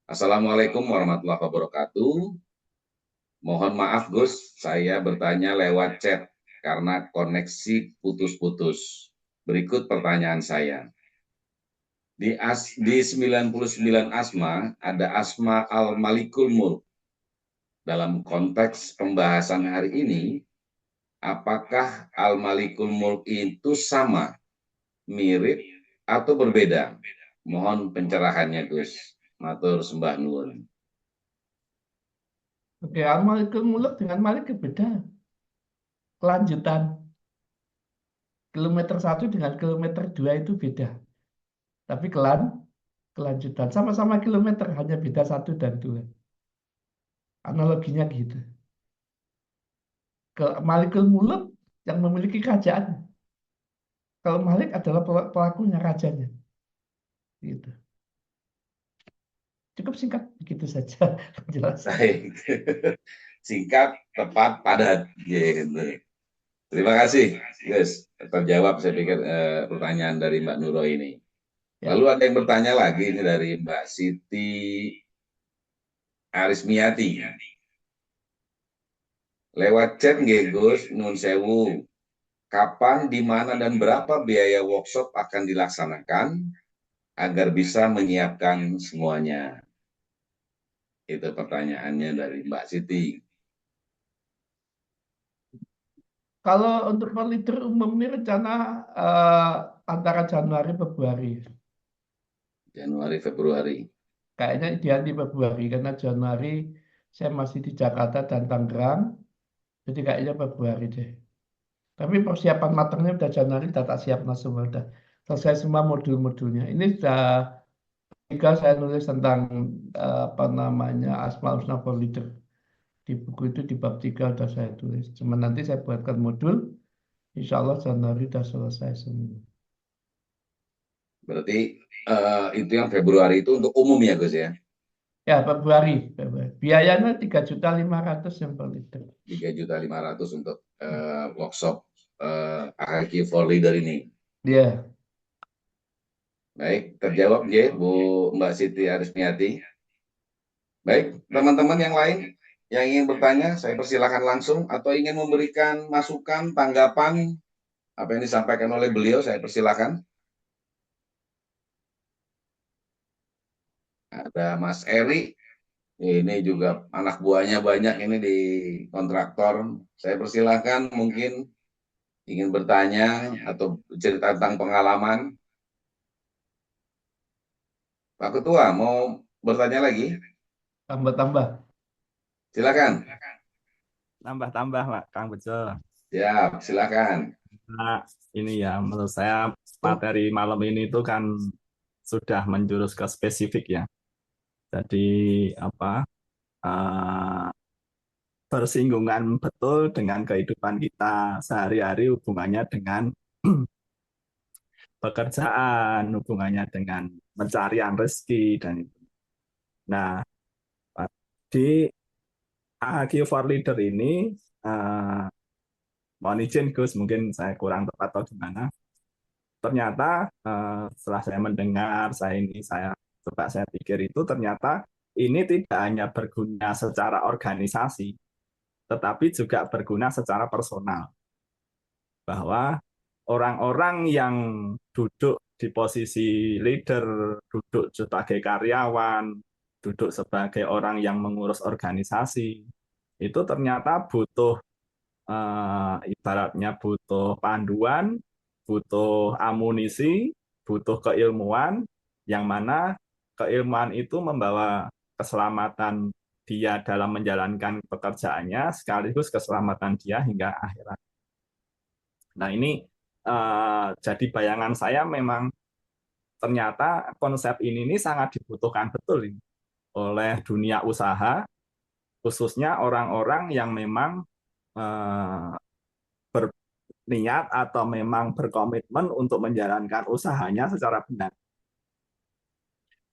Speaker 1: Assalamualaikum warahmatullahi wabarakatuh. Mohon maaf Gus, saya bertanya lewat chat karena koneksi putus-putus. Berikut pertanyaan saya. Di 99 asma ada asma al-malikul mulk. Dalam konteks pembahasan hari ini, apakah al-malikul mulk itu sama, mirip, atau berbeda? Mohon pencerahannya Gus. Matur sembah nuwun.
Speaker 3: Oke, Al-Malikul Muluk dengan Malik beda. Kelanjutan. Kilometer 1 dengan kilometer 2 itu beda. Tapi kelanjutan. Sama-sama kilometer, hanya beda 1 dan 2. Analoginya gitu. Malikul Muluk yang memiliki kerajaan. Kalau Malik adalah pelakunya, rajanya. Gitu. Cukup singkat, begitu saja. Jelas.
Speaker 1: Baik. Singkat, tepat, padat. Gitu. Terima kasih, Gus. Terjawab saya pikir pertanyaan dari Mbak Nuro ini.
Speaker 3: Ya.
Speaker 1: Lalu ada yang bertanya lagi ini dari Mbak Siti Arismiati. Lewat chat nggih Gus, nun sewu. Kapan, di mana, dan berapa biaya workshop akan dilaksanakan agar bisa menyiapkan semuanya? Itu pertanyaannya dari Mbak Siti.
Speaker 3: Kalau untuk leader umum ini rencana antara Januari Februari.
Speaker 1: Januari, Februari.
Speaker 3: Kayaknya ideal di Februari karena Januari saya masih di Jakarta dan Tangerang. Jadi kayaknya Februari deh. Tapi persiapan matangnya udah Januari, udah tak siap semua, udah selesai semua modul-modulnya. Ini sudah tiga saya nulis tentang apa namanya Asmaul Husna for Leader. Di buku itu di bab 3 sudah saya tulis. Cuma nanti saya buatkan modul, insya Allah Januari sudah selesai semua.
Speaker 1: Berarti itu yang Februari itu untuk umum ya Gus ya?
Speaker 3: Ya Februari. Biayanya 3.500.000 yang per leader.
Speaker 1: 3.500.000 untuk workshop AHQ for Leader ini.
Speaker 3: Dia.
Speaker 1: Baik, terjawab ya Bu Mbak Siti Arismiati. Baik, teman-teman yang lain yang ingin bertanya, saya persilakan langsung atau ingin memberikan masukan, tanggapan apa yang disampaikan oleh beliau, saya persilakan. Ada Mas Eri, ini juga anak buahnya banyak ini di kontraktor. Saya persilakan mungkin ingin bertanya atau cerita tentang pengalaman. Pak Ketua, mau bertanya lagi?
Speaker 3: Tambah-tambah.
Speaker 1: Silakan.
Speaker 5: Tambah-tambah, Pak Kang Bejo.
Speaker 1: Siap, silakan.
Speaker 5: Nah, ini ya, menurut saya materi malam ini itu kan sudah menjurus ke spesifik ya. Jadi apa bersinggungan betul dengan kehidupan kita sehari-hari, hubungannya dengan pekerjaan, hubungannya dengan pencarian rezeki dan itu. Nah, di AHQ for Leader ini mohon izin Gus, mungkin saya kurang tepat atau gimana. Ternyata setelah saya mendengar, saya coba saya pikir itu ternyata ini tidak hanya berguna secara organisasi, tetapi juga berguna secara personal. Bahwa orang-orang yang duduk di posisi leader, duduk sebagai karyawan, duduk sebagai orang yang mengurus organisasi, itu ternyata butuh ibaratnya butuh panduan, butuh amunisi, butuh keilmuan, yang mana keilmuan itu membawa keselamatan dia dalam menjalankan pekerjaannya, sekaligus keselamatan dia hingga akhirat. Nah ini jadi bayangan saya memang ternyata konsep ini sangat dibutuhkan betul ini oleh dunia usaha, khususnya orang-orang yang memang berniat atau memang berkomitmen untuk menjalankan usahanya secara benar.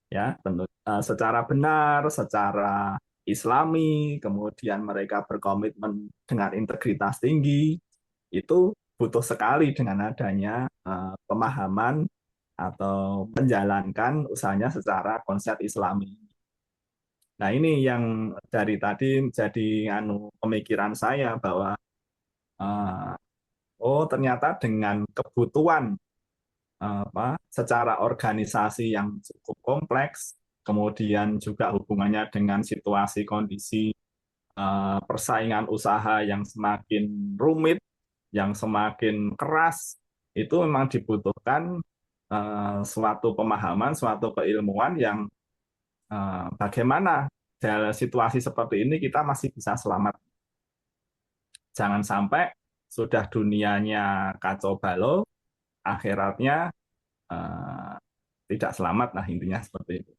Speaker 5: ya tentu secara benar, secara Islami, kemudian mereka berkomitmen dengan integritas tinggi, itu butuh sekali dengan adanya pemahaman atau menjalankan usahanya secara konsep Islami. Nah, ini yang dari tadi menjadi pemikiran saya bahwa oh ternyata dengan kebutuhan secara organisasi yang cukup kompleks, kemudian juga hubungannya dengan situasi kondisi persaingan usaha yang semakin rumit, yang semakin keras, itu memang dibutuhkan suatu pemahaman, suatu keilmuan yang bagaimana dalam situasi seperti ini kita masih bisa selamat. Jangan sampai sudah dunianya kacau balau, akhiratnya tidak selamat, nah intinya seperti itu.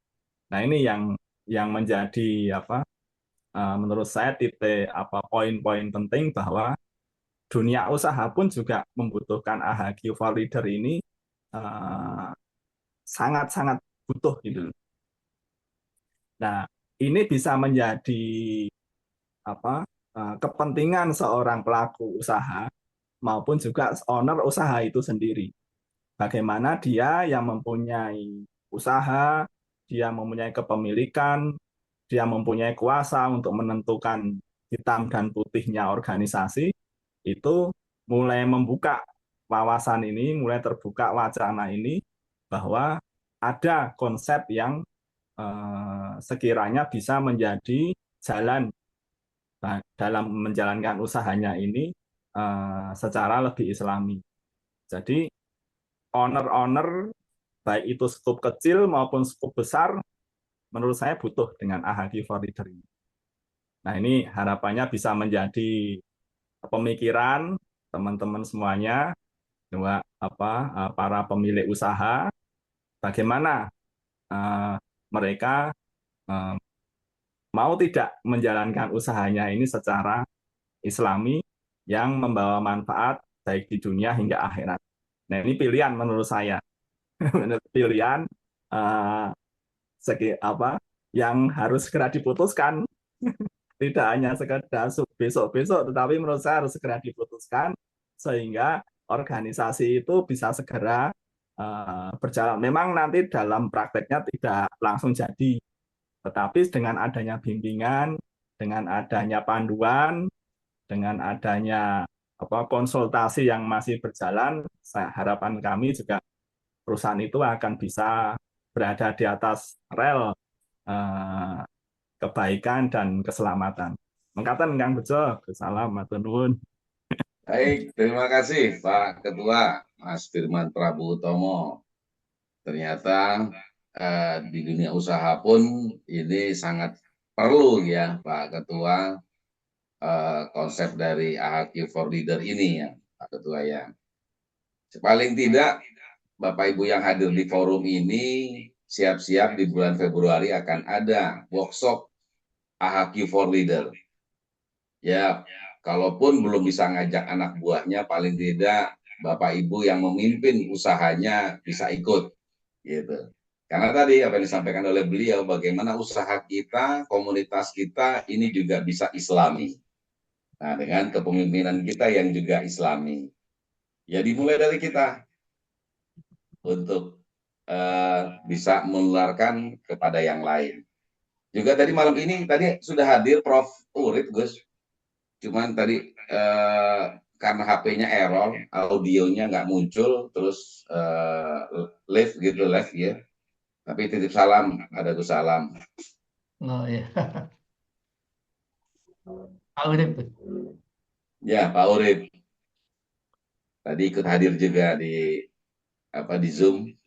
Speaker 5: Nah ini yang menjadi menurut saya titik poin-poin penting bahwa dunia usaha pun juga membutuhkan AHQ for Leader ini sangat-sangat butuh gitu. Nah ini bisa menjadi kepentingan seorang pelaku usaha maupun juga owner usaha itu sendiri. Bagaimana dia yang mempunyai usaha, dia mempunyai kepemilikan, dia mempunyai kuasa untuk menentukan hitam dan putihnya organisasi, itu mulai membuka wawasan ini, mulai terbuka wacana ini, bahwa ada konsep yang sekiranya bisa menjadi jalan dalam menjalankan usahanya ini secara lebih Islami. Jadi owner-owner baik itu skup kecil maupun skup besar, menurut saya butuh dengan AHQ for Leader ini. Nah ini harapannya bisa menjadi pemikiran teman-teman semuanya, para pemilik usaha, bagaimana mereka mau tidak menjalankan usahanya ini secara Islami yang membawa manfaat baik di dunia hingga akhirat. Nah ini pilihan menurut saya. Pilihan yang harus segera diputuskan, tidak hanya sekedar besok-besok, tetapi menurut saya harus segera diputuskan sehingga organisasi itu bisa segera berjalan. Memang nanti dalam prakteknya tidak langsung jadi, tetapi dengan adanya bimbingan, dengan adanya panduan, dengan adanya konsultasi yang masih berjalan, harapan kami juga perusahaan itu akan bisa berada di atas rel kebaikan dan keselamatan. Mengatakan Kang Bejo, salam matur nuwun.
Speaker 1: Baik, terima kasih Pak Ketua Mas Firman Prabowo. Ternyata di dunia usaha pun ini sangat perlu ya Pak Ketua, konsep dari AHQ for Leader ini ya Pak Ketua ya. Paling tidak Bapak Ibu yang hadir di forum ini siap-siap di bulan Februari akan ada workshop AHQ for Leader. Ya, kalaupun belum bisa ngajak anak buahnya, paling tidak Bapak Ibu yang memimpin usahanya bisa ikut, gitu. Karena tadi apa yang disampaikan oleh beliau, bagaimana usaha kita, komunitas kita ini juga bisa Islami. Nah, dengan kepemimpinan kita yang juga Islami. Ya, dimulai dari kita untuk bisa menularkan kepada yang lain. Juga tadi malam ini tadi sudah hadir Prof. Urit, Gus. Cuman tadi karena HP-nya error, audionya nggak muncul, terus live gitu, live ya. Tapi titip salam, ada tuh salam.
Speaker 3: Oh ya. Pak Urip.
Speaker 1: Ya, Pak Urip. Tadi ikut hadir juga di Zoom,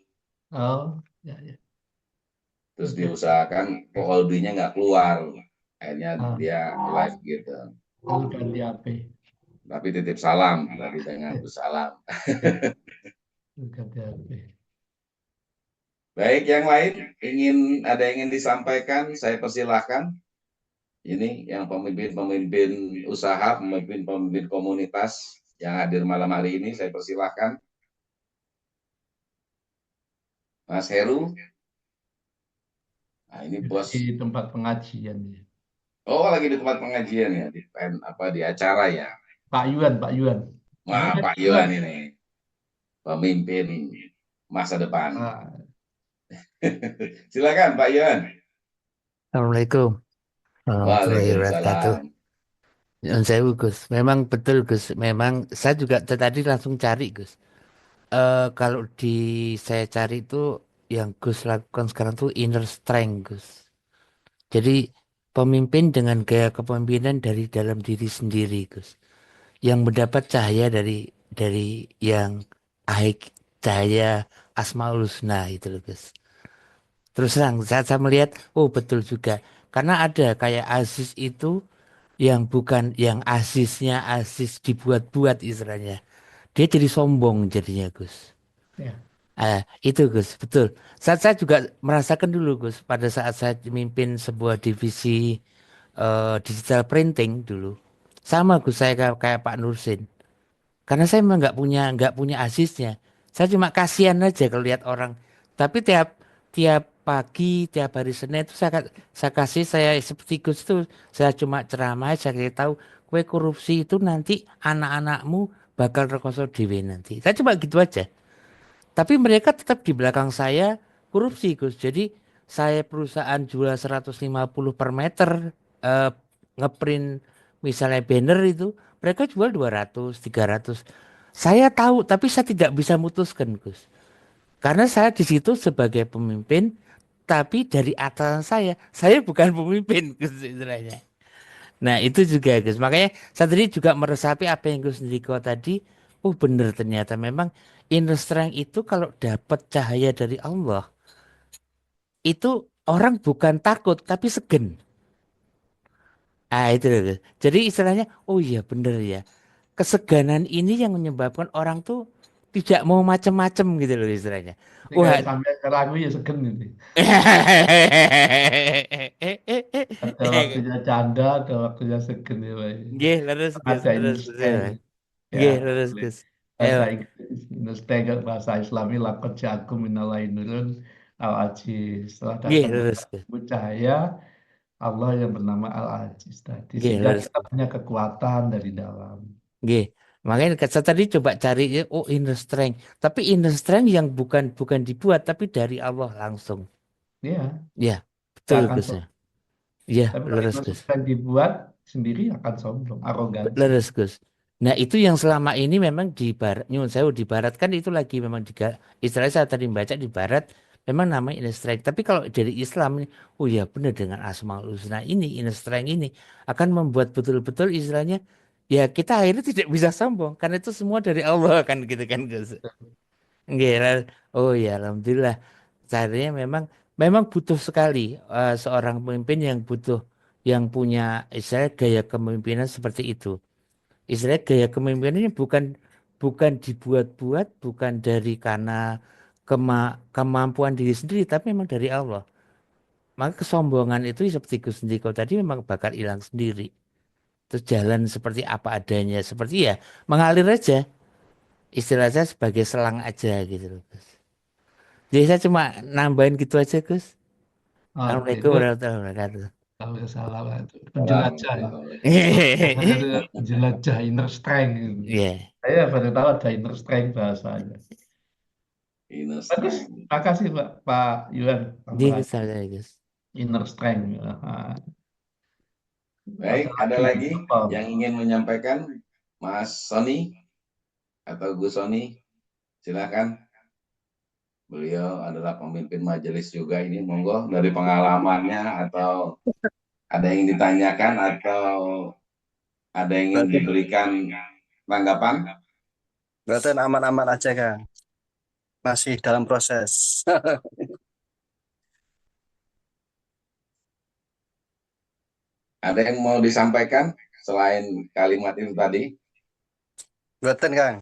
Speaker 3: Oh, ya ya.
Speaker 1: terus
Speaker 3: Oke.
Speaker 1: diusahakan kok audionya nggak keluar. Akhirnya dia live gitu.
Speaker 3: Ganti HP.
Speaker 1: Tapi titip salam tadi dengan salam.
Speaker 3: Ganti HP.
Speaker 1: Baik, yang lain ada yang ingin disampaikan, saya persilahkan. Ini yang pemimpin-pemimpin usaha, pemimpin-pemimpin komunitas yang hadir malam hari ini, saya persilahkan. Mas Heru. Nah, ini bos.
Speaker 3: Di tempat pengajian ya.
Speaker 1: Oh, lagi di tempat pengajian ya, di acara ya.
Speaker 3: Pak Yuan.
Speaker 1: Wah, Pak Yuan ini pemimpin masa depan.
Speaker 3: Ah,
Speaker 1: Silakan Pak Yuan.
Speaker 6: Assalamualaikum warahmatullahi wabarakatuh.
Speaker 1: Waalaikumsalam.
Speaker 6: Nyuwun sewu, Gus. Memang betul, Gus. Memang saya juga tadi langsung cari, Gus. Kalau saya cari itu yang Gus lakukan sekarang tuh inner strength, Gus. Jadi pemimpin dengan gaya kepemimpinan dari dalam diri sendiri, Gus. Yang mendapat cahaya dari yang cahaya Asmaul Husna itu loh, Gus. Terus terang saya melihat, oh betul juga. Karena ada kayak Aziz itu yang bukan yang Aziznya Aziz dibuat-buat istilahnya. Dia jadi sombong jadinya, Gus.
Speaker 3: ya.
Speaker 6: Itu Gus, betul. Saya juga merasakan dulu, Gus, pada saat saya memimpin sebuah divisi digital printing dulu. Sama Gus, saya kayak Pak Nursin. Karena saya memang nggak punya asisnya. Saya cuma kasihan aja kalau lihat orang. Tapi tiap tiap pagi, tiap hari Senin itu saya seperti Gus itu saya cuma ceramah, saya kasih tahu, kue korupsi itu nanti anak-anakmu bakal rekoso dewe nanti. Saya cuma gitu aja. Tapi mereka tetap di belakang saya korupsi, Gus. Jadi saya perusahaan jual 150 per meter ngeprint misalnya banner itu, mereka jual 200, 300. Saya tahu, tapi saya tidak bisa mutuskan, Gus. Karena saya di situ sebagai pemimpin, tapi dari atasan saya bukan pemimpin, Gus, istilahnya. Nah, itu juga, Gus. Makanya saya tadi juga meresapi apa yang Gus Niko tadi. Oh, benar ternyata memang inner strength itu kalau dapat cahaya dari Allah, itu orang bukan takut, tapi segen. Itu loh, Gus. Jadi istilahnya, oh iya benar ya. Keseganan ini yang menyebabkan orang tuh tidak mau macam-macam gitu loh istilahnya.
Speaker 3: Ini
Speaker 6: Wah.
Speaker 3: kayak sampai ragu ya segen ini. Ada waktunya canda, ada waktunya segen ya, Pak.
Speaker 6: Nggih, leres Gus,
Speaker 3: Ada
Speaker 6: leres Gus.
Speaker 3: insting.
Speaker 6: Nggih,
Speaker 3: Ya,
Speaker 6: leres
Speaker 3: boleh.
Speaker 6: Gus.
Speaker 3: Bahasa Inggris, insting bahasa Islami lakot jagung minalai nurun al-ajiz. Setelah
Speaker 6: Nggih,
Speaker 3: datang
Speaker 6: leres Gus.
Speaker 3: cahaya Allah yang bernama al-ajiz tadi.
Speaker 6: Nggih,
Speaker 3: Sehingga
Speaker 6: leres
Speaker 3: kita punya kekuatan dari dalam.
Speaker 6: Nggih. Makanya saya tadi coba cari oh inner strength. Tapi inner strength yang bukan dibuat tapi dari Allah langsung.
Speaker 3: Iya,
Speaker 6: Ya,
Speaker 3: nggak
Speaker 6: betul
Speaker 3: akan
Speaker 6: Gus.
Speaker 3: sombong.
Speaker 6: Ya,
Speaker 3: Tapi kalau
Speaker 6: leres
Speaker 3: inner
Speaker 6: Gus.
Speaker 3: strength dibuat sendiri akan sombong, arogansi.
Speaker 6: Leres Gus. Nah, itu yang selama ini memang di barat, nyuwun sewu di barat kan itu lagi memang istilahnya saya tadi baca di barat memang namanya inner strength. Tapi kalau dari Islam ini, oh ya benar dengan Asmaul Husna ini inner strength ini akan membuat betul-betul istilahnya ya kita akhirnya tidak bisa sombong karena itu semua dari Allah kan gitu kan Gus. Nggih, oh ya alhamdulillah. Caranya memang butuh sekali seorang pemimpin yang punya istilah gaya kepemimpinan seperti itu. Istilah gaya kepemimpinannya bukan dibuat-buat, bukan dari karena kemampuan diri sendiri, tapi memang dari Allah. Maka kesombongan itu seperti Gus Ndiko tadi memang bakal hilang sendiri. Terus jalan seperti apa adanya, seperti ya mengalir aja. Istilah saya sebagai selang aja gitu loh, Gus. Jadi saya cuma nambahin gitu aja, Gus.
Speaker 3: Oke,
Speaker 6: Assalamualaikum warahmatullahi wabarakatuh.
Speaker 3: salah itu penjelajah ya. Penjelajah inner strength.
Speaker 6: Iya.
Speaker 3: Saya baru tahu ada inner strength bahasanya.
Speaker 1: Inner
Speaker 3: Bagus,
Speaker 1: strength.
Speaker 3: makasih Pak Yuan.
Speaker 6: Dia kesal Gus.
Speaker 3: Inner strength.
Speaker 1: Baik, ada lagi yang ingin menyampaikan Mas Sony atau Gus Sony? Silakan. Beliau adalah pemimpin majelis juga ini, monggo dari pengalamannya atau ada yang ditanyakan atau ada yang ingin diberikan tanggapan?
Speaker 7: Berarti aman-aman aja Kang. Masih dalam proses.
Speaker 1: Ada yang mau disampaikan selain kalimat itu tadi?
Speaker 7: Berarti Kang,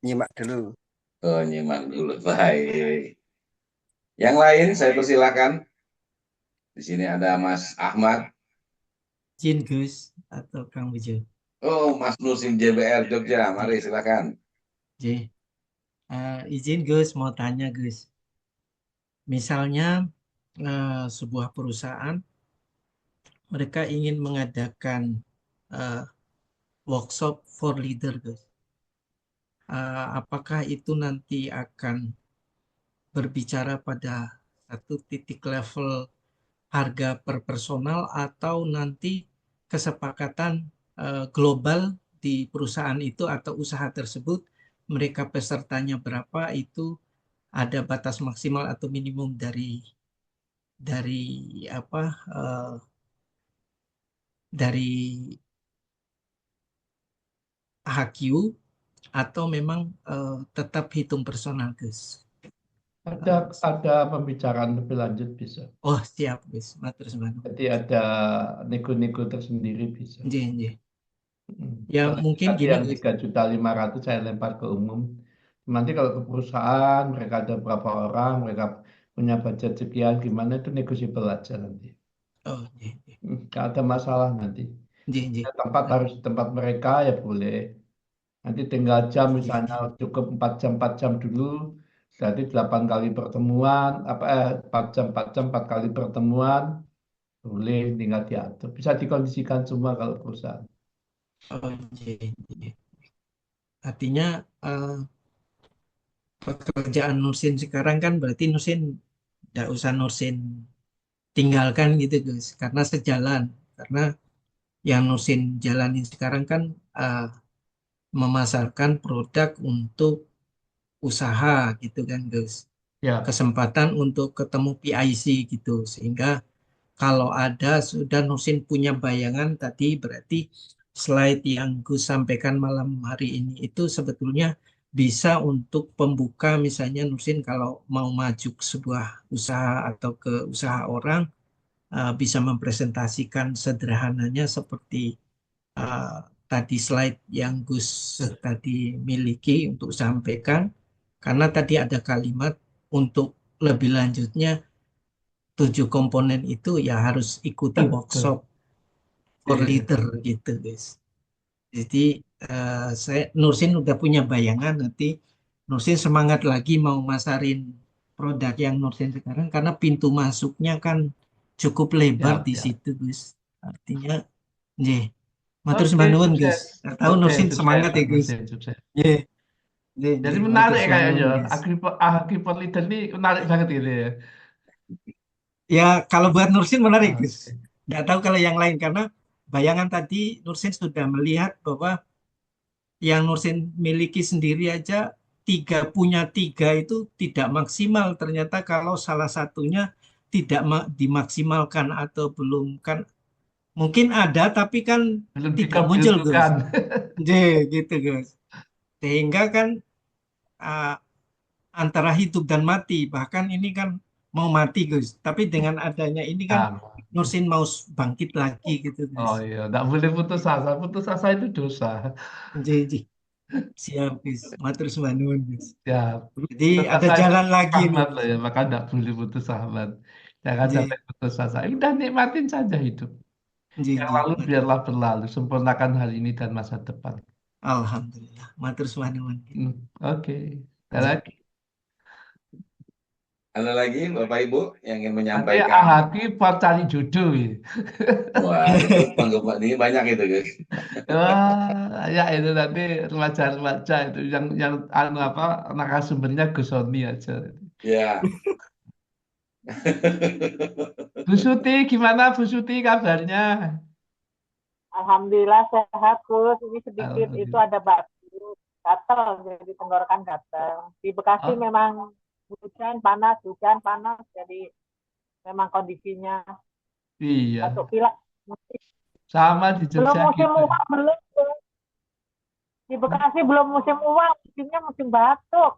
Speaker 7: nyimak dulu.
Speaker 1: Oh, nyimak dulu. Baik. Yang lain saya persilakan. Di sini ada Mas Ahmad.
Speaker 2: Jin Gus atau Kang Bejo.
Speaker 1: Oh, Mas Nusim JBR Jogja. Mari silakan.
Speaker 2: Izin Gus mau tanya Gus. Misalnya sebuah perusahaan, mereka ingin mengadakan eh, workshop for leader, guys. Apakah itu nanti akan berbicara pada satu titik level harga per personal atau nanti kesepakatan global di perusahaan itu atau usaha tersebut, mereka pesertanya berapa, itu ada batas maksimal atau minimum dari apa dari HQ, atau memang tetap hitung personal, guys.
Speaker 3: Ada pembicaraan lebih lanjut bisa.
Speaker 2: Oh, siap, guys. Matur nuwun.
Speaker 3: Jadi ada nego-nego tersendiri bisa.
Speaker 2: Nggih, nggih.
Speaker 3: Mm.
Speaker 2: Ya
Speaker 3: Kalau
Speaker 2: mungkin
Speaker 3: tadi
Speaker 2: gini,
Speaker 3: yang
Speaker 2: guys.
Speaker 3: 3.500.000 saya lempar ke umum. Nanti kalau ke perusahaan, mereka ada berapa orang, mereka punya budget sekian, gimana itu negotiable aja nanti.
Speaker 2: Oh, nggih, nggih.
Speaker 3: Nggak ada masalah nanti.
Speaker 2: Nggih, nggih.
Speaker 3: Tempat harus di tempat mereka ya boleh. Nanti tinggal jam misalnya cukup 4 jam dulu, berarti 8 kali pertemuan, 4 jam 4 kali pertemuan, boleh tinggal diatur. Bisa dikondisikan semua kalau perusahaan.
Speaker 2: Oh, nggih, nggih. Artinya pekerjaan Nursin sekarang kan berarti Nursin tidak usah Nursin tinggalkan gitu, guys, karena sejalan. Karena yang Nursin jalanin sekarang kan memasarkan produk untuk usaha gitu kan, guys.
Speaker 3: Ya,
Speaker 2: Kesempatan untuk ketemu PIC gitu, sehingga kalau ada sudah Nursin punya bayangan tadi, berarti slide yang Gus sampaikan malam hari ini itu sebetulnya bisa untuk pembuka. Misalnya Nursin kalau mau maju ke sebuah usaha atau ke usaha orang, bisa mempresentasikan sederhananya seperti uh, tadi slide yang Gus tadi miliki untuk sampaikan. Karena tadi ada kalimat untuk lebih lanjutnya 7 komponen itu ya harus ikuti
Speaker 3: betul.
Speaker 2: workshop for
Speaker 3: Iya.
Speaker 2: leader gitu, guys. Jadi Nursin udah punya bayangan, nanti Nursin semangat lagi mau masarin produk yang Nursin sekarang karena pintu masuknya kan cukup lebar
Speaker 3: Siap,
Speaker 2: di
Speaker 3: siap.
Speaker 2: situ, guys. Artinya, nggih. Matur
Speaker 3: Oke,
Speaker 2: sembah nuwun,
Speaker 3: sukses.
Speaker 2: guys. Nggak tahu
Speaker 3: Oke,
Speaker 2: Nursin
Speaker 3: sukses,
Speaker 2: semangat ya,
Speaker 3: Pak
Speaker 2: guys.
Speaker 3: Nursin, sukses.
Speaker 2: Nggih, nggih,
Speaker 3: Jadi
Speaker 2: nggih. Matur
Speaker 3: menarik
Speaker 2: sembah
Speaker 3: kayaknya,
Speaker 2: nuwun, guys.
Speaker 3: Agri Leader ini menarik banget gitu ya.
Speaker 2: Ya, kalau buat Nursin menarik,
Speaker 3: Oke.
Speaker 2: Gus. Nggak tahu kalau yang lain, karena bayangan tadi Nursin sudah melihat bahwa yang Nursin miliki sendiri aja punya tiga itu tidak maksimal. Ternyata kalau salah satunya tidak dimaksimalkan atau belum, kan mungkin ada tapi kan
Speaker 3: Belum
Speaker 2: tidak muncul, Gus.
Speaker 3: dikabulkan.
Speaker 2: Gitu, Gus. Sehingga kan uh, antara hidup dan mati, bahkan ini kan mau mati, Gus. Tapi dengan adanya ini kan
Speaker 3: Nah,
Speaker 2: Nursin mau bangkit lagi gitu, Gus.
Speaker 3: oh iya, nggak boleh putus asa. Putus asa itu dosa.
Speaker 2: Jadi siap, Gus. Matur sembah nuwun, Gus.
Speaker 3: Ya,
Speaker 2: Jadi
Speaker 3: putus
Speaker 2: ada
Speaker 3: asa itu
Speaker 2: jalan lagi nih,
Speaker 3: rahmat
Speaker 2: Gus.
Speaker 3: loh ya, maka nggak boleh putus sahabat. Jangan sampai
Speaker 2: Nggih,
Speaker 3: putus asa. Udah nikmatin saja hidup.
Speaker 2: nggih,
Speaker 3: Yang
Speaker 2: nggih.
Speaker 3: lalu
Speaker 2: Matur.
Speaker 3: biarlah berlalu. Sempurnakan hari ini dan masa depan.
Speaker 2: Alhamdulillah. Matur sembah nuwun.
Speaker 3: Oke. Ada
Speaker 2: Nggih.
Speaker 3: lagi.
Speaker 1: Ada lagi Bapak Ibu yang ingin
Speaker 3: Nanti
Speaker 1: menyampaikan?
Speaker 3: Ahaki buat cari jodoh ya.
Speaker 1: Wah, itu penggemar ini banyak itu, guys.
Speaker 3: Wah, ya itu nanti remaja-remaja itu yang anu apa narasumbernya Gus Soni aja.
Speaker 1: Ya.
Speaker 3: Bu Suti, gimana Bu Suti kabarnya?
Speaker 8: Alhamdulillah sehat, Gus. Ini sedikit itu
Speaker 3: Alhamdulillah.
Speaker 8: ada batuk, gatal, jadi tenggorokan gatal. Di Bekasi
Speaker 3: Oh,
Speaker 8: memang hujan panas, jadi memang kondisinya
Speaker 3: iya,
Speaker 8: batuk pilek.
Speaker 3: sama di
Speaker 8: Belum
Speaker 3: Jogja
Speaker 8: musim
Speaker 3: gitu.
Speaker 8: uang, belum. Gus. Di Bekasi belum musim uang, musimnya musim batuk.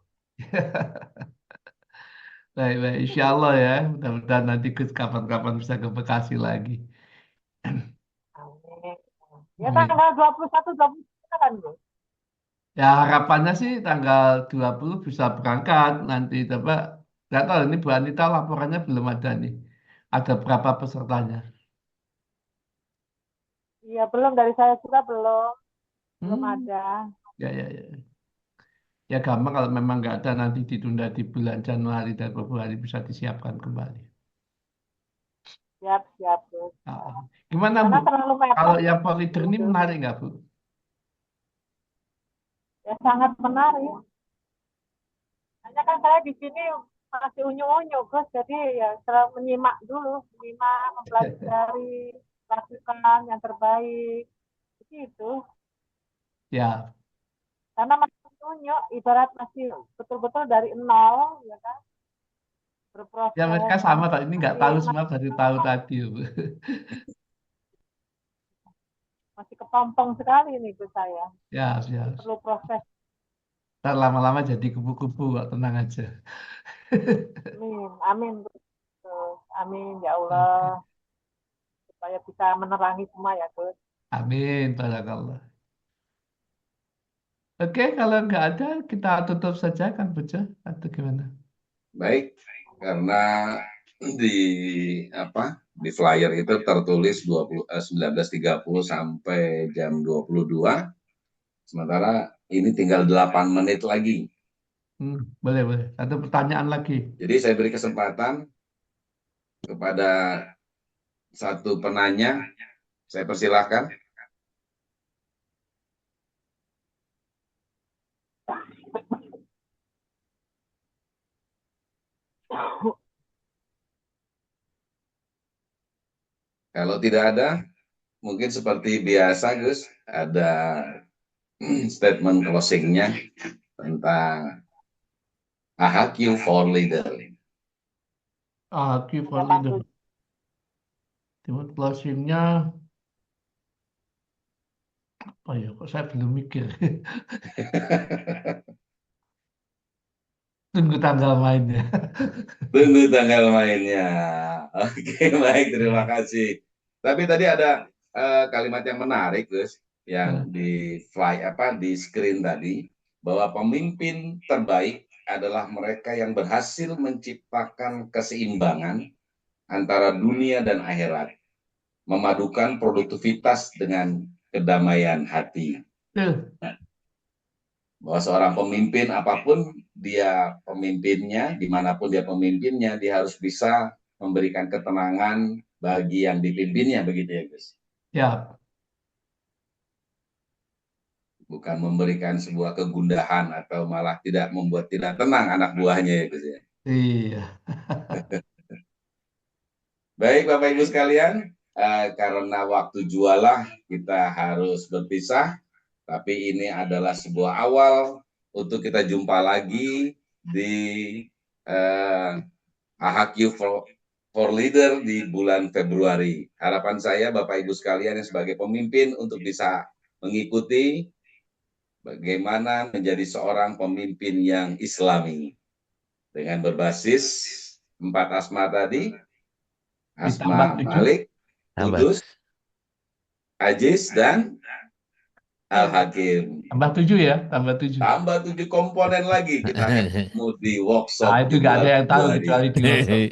Speaker 3: Baik, baik. Insya Allah ya. Mudah-mudahan nanti Gus kapan-kapan bisa ke Bekasi lagi.
Speaker 8: Amin. Ya
Speaker 3: Baik.
Speaker 8: tanggal 21, 22 kan, Gus?
Speaker 3: Ya harapannya sih tanggal 20 bisa berangkat nanti. Coba, nggak tahu ini Bu Anita laporannya belum ada nih. Ada berapa pesertanya?
Speaker 8: Iya, belum, dari saya juga belum
Speaker 3: Hmm,
Speaker 8: ada.
Speaker 3: ya, ya, ya. Ya gampang kalau memang nggak ada nanti ditunda di bulan Januari dan Februari bisa disiapkan kembali.
Speaker 8: Siap, Gus.
Speaker 3: Gimana
Speaker 8: Karena
Speaker 3: Bu?
Speaker 8: terlalu
Speaker 3: Kalau
Speaker 8: mepet
Speaker 3: yang leader ini
Speaker 8: gitu.
Speaker 3: menarik nggak Bu?
Speaker 8: Ya sangat menarik. Hanya kan saya di sini masih unyu-unyu, Gus. Jadi ya selalu menyimak dulu, mempelajari, lakukan yang terbaik. Begitu.
Speaker 3: Ya,
Speaker 8: Karena masih unyu, ibarat masih betul-betul dari nol, ya kan?
Speaker 3: ya mereka
Speaker 8: Berproses.
Speaker 3: sama kok. Ini nggak tahu
Speaker 8: Masih
Speaker 3: semua, baru tahu tadi Bu.
Speaker 8: masih kepompong sekali nih Gus saya.
Speaker 3: Ya, ya.
Speaker 8: Perlu proses.
Speaker 3: Ntar lama-lama jadi kupu-kupu kok, tenang aja.
Speaker 8: Amin, Gus. Amin ya Allah. Supaya bisa menerangi semua ya Gus.
Speaker 3: Amin, barakallah. Oke, kalau nggak ada, kita tutup saja kan, Bejo? Atau gimana?
Speaker 1: Baik, karena di di flyer itu tertulis 19.30 sampai jam 22. Sementara ini tinggal 8 menit lagi.
Speaker 3: Boleh. Ada pertanyaan lagi.
Speaker 1: Jadi saya beri kesempatan kepada satu penanya. Saya persilahkan. Kalau tidak ada, mungkin seperti biasa Gus, ada statement closing-nya tentang AHQ for Leader.
Speaker 3: AHQ for Leader. Statement closing-nya apa ya? Kok saya belum mikir. Tunggu tanggal mainnya.
Speaker 1: Tunggu tanggal mainnya. Oke, baik, terima kasih. Tapi tadi ada kalimat yang menarik, Gus, yang di screen tadi, bahwa pemimpin terbaik adalah mereka yang berhasil menciptakan keseimbangan antara dunia dan akhirat, memadukan produktivitas dengan kedamaian hati. Bahwa seorang pemimpin apapun dia pemimpinnya, dimanapun dia pemimpinnya, dia harus bisa memberikan ketenangan bagi yang dipimpinnya, begitu ya Gus?
Speaker 3: Ya.
Speaker 1: Bukan memberikan sebuah kegundahan atau malah membuat tidak tenang anak buahnya ya Gus ya?
Speaker 3: Iya.
Speaker 1: Baik Bapak Ibu sekalian, karena waktu jualah kita harus berpisah. Tapi ini adalah sebuah awal untuk kita jumpa lagi di AHQ for Leader di bulan Februari. Harapan saya Bapak Ibu sekalian yang sebagai pemimpin untuk bisa mengikuti bagaimana menjadi seorang pemimpin yang Islami. Dengan berbasis 4 asma tadi, Asma Malik, Kudus, Aziz, dan Al-Hakim.
Speaker 3: Tambah 7 ya, tambah 7.
Speaker 1: Tambah 7 komponen lagi. Kita ketemu di workshop.
Speaker 3: Itu nggak ada yang tahu kecuali di workshop.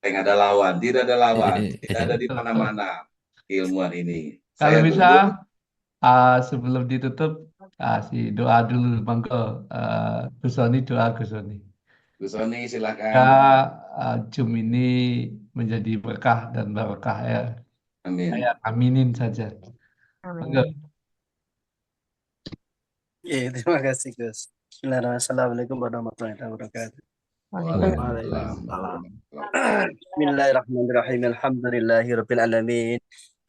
Speaker 1: Tidak ada lawan, tidak ada lawan. Tidak ada di mana-mana ilmuwan ini.
Speaker 3: Kalau
Speaker 1: Saya
Speaker 3: bisa,
Speaker 1: tunggu.
Speaker 3: sebelum ditutup, kasih doa dulu, monggo. Gus Soni, doa Gus Soni.
Speaker 1: Gus Soni, silakan.
Speaker 3: Zoom ini menjadi berkah dan barokah ya.
Speaker 1: Amin.
Speaker 3: Saya aminin saja.
Speaker 7: Ya, terima kasih Gus. Bismillahirrahmanirrahim. Assalamualaikum warahmatullahi wabarakatuh.
Speaker 5: Waalaikumsalam.
Speaker 7: Bismillahirrahmanirrahim. Alhamdulillahirabbil alamin.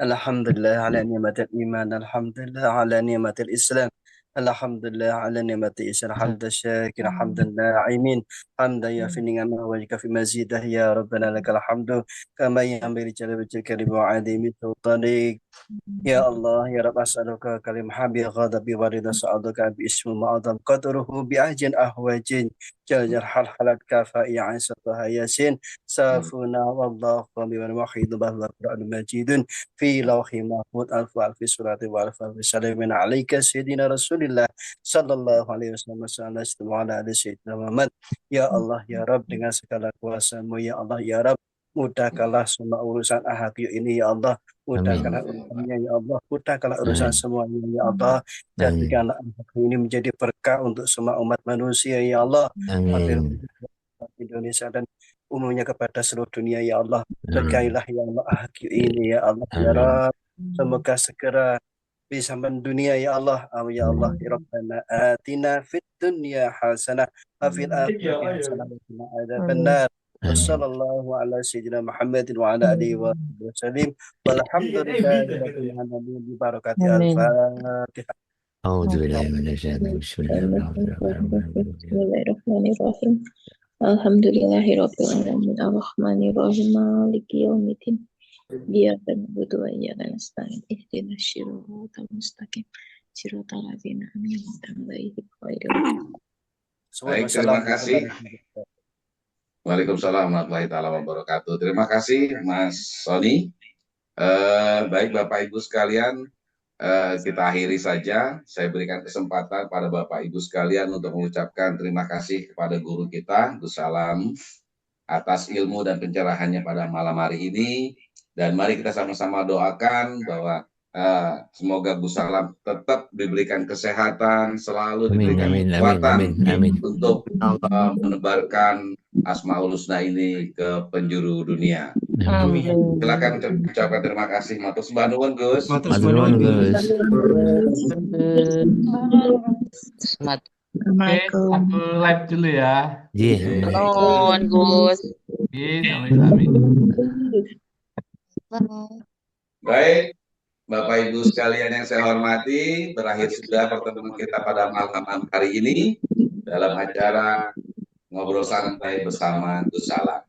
Speaker 7: Alhamdulillah ala ni'matil iman. Alhamdulillah ala ni'matil Islam. Alhamdulillah ala ni'matil Islam. Hamdan syakir, hamdan na'imin. Hamdan yafi ni'amah wa yakafi mazidah ya Rabbana lakal hamdu. Kama yanbaghi li jalali wajhika wa 'azimi sultanik. Ya Allah, ya Rabb, as'aluka kalim habi ghadabi wa ridha sa'aduka bi ismu ma'adam qadruhu bi ajin ahwajin jajar hal halat kafai aisatuha yasin safuna wallahu qami wal wahid bahwa Qur'an majidun fi lawhi mahfud alfi surati wa alfi salamin alaika sayyidina Rasulillah sallallahu alaihi wasallam wa ala alihi sayyidina Muhammad. Ya Allah, ya Rabb, dengan segala kuasa-Mu ya Allah, ya Rabb, mudahkanlah semua urusan AHQ ini ya Allah. Mudahkanlah urusannya ya Allah, mudahkanlah urusan semuanya ya Allah. Jadikanlah AHQ ini menjadi berkah untuk semua umat manusia ya Allah. Indonesia dan umumnya kepada seluruh dunia ya Allah. Berkailah ya Allah AHQ ini ya Allah ya
Speaker 6: Amin.
Speaker 7: Rabb. Semoga segera bisa mendunia ya Allah. Amin ya Allah. Ya Rabbana atina fid dunya hasanah wa fil akhirati hasanah wa qina adzabannar. Wassallallahu ala sayyidina Muhammadin wa ala alihi wa sallim. Walhamdulillahi rabbil alamin bi barakati al-Fatihah.
Speaker 6: A'udzubillahi minasyaitonir Bismillahirrahmanirrahim.
Speaker 9: Bismillahirrahmanirrahim. Alhamdulillahirabbil alamin arrahmanirrahim maliki yaumiddin. Iyyaka na'budu wa iyyaka nasta'in ihdinas siratal mustaqim siratal ladzina an'amta 'alaihim ghairil
Speaker 1: Baik, terima kasih. Waalaikumsalam warahmatullahi taala wabarakatuh. Terima kasih Mas Sony. Baik Bapak Ibu sekalian, kita akhiri saja. Saya berikan kesempatan pada Bapak Ibu sekalian untuk mengucapkan terima kasih kepada guru kita, Gus Salam, atas ilmu dan pencerahannya pada malam hari ini. Dan mari kita sama-sama doakan bahwa semoga Gus Salam tetap diberikan kesehatan, selalu diberikan kekuatan untuk menebarkan Asmaul Husna ini ke penjuru dunia.
Speaker 9: Amin.
Speaker 1: Silakan ucapkan terima kasih. Matur sembah nuwun Gus.
Speaker 2: Matur nuwun, Gus.
Speaker 3: Oke, aku live dulu ya.
Speaker 6: Iya.
Speaker 9: Nuwun, Gus.
Speaker 3: Amin.
Speaker 1: Baik, Bapak Ibu sekalian yang saya hormati, berakhir sudah pertemuan kita pada malam hari ini dalam acara Ngobrol Santai bersama Gus Salam.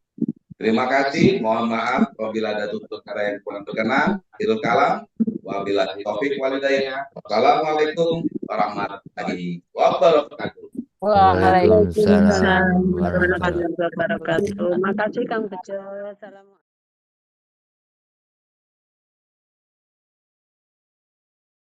Speaker 1: Terima kasih, mohon maaf apabila ada tutur kata yang kurang berkenan. Akhirul kalam, wabillahi taufik wal hidayah. Wassalamualaikum warahmatullahi wabarakatuh.
Speaker 6: Waalaikumsalam
Speaker 9: Warahmatullahi wabarakatuh. Makasih Kang Bejo. Assalamualaikum.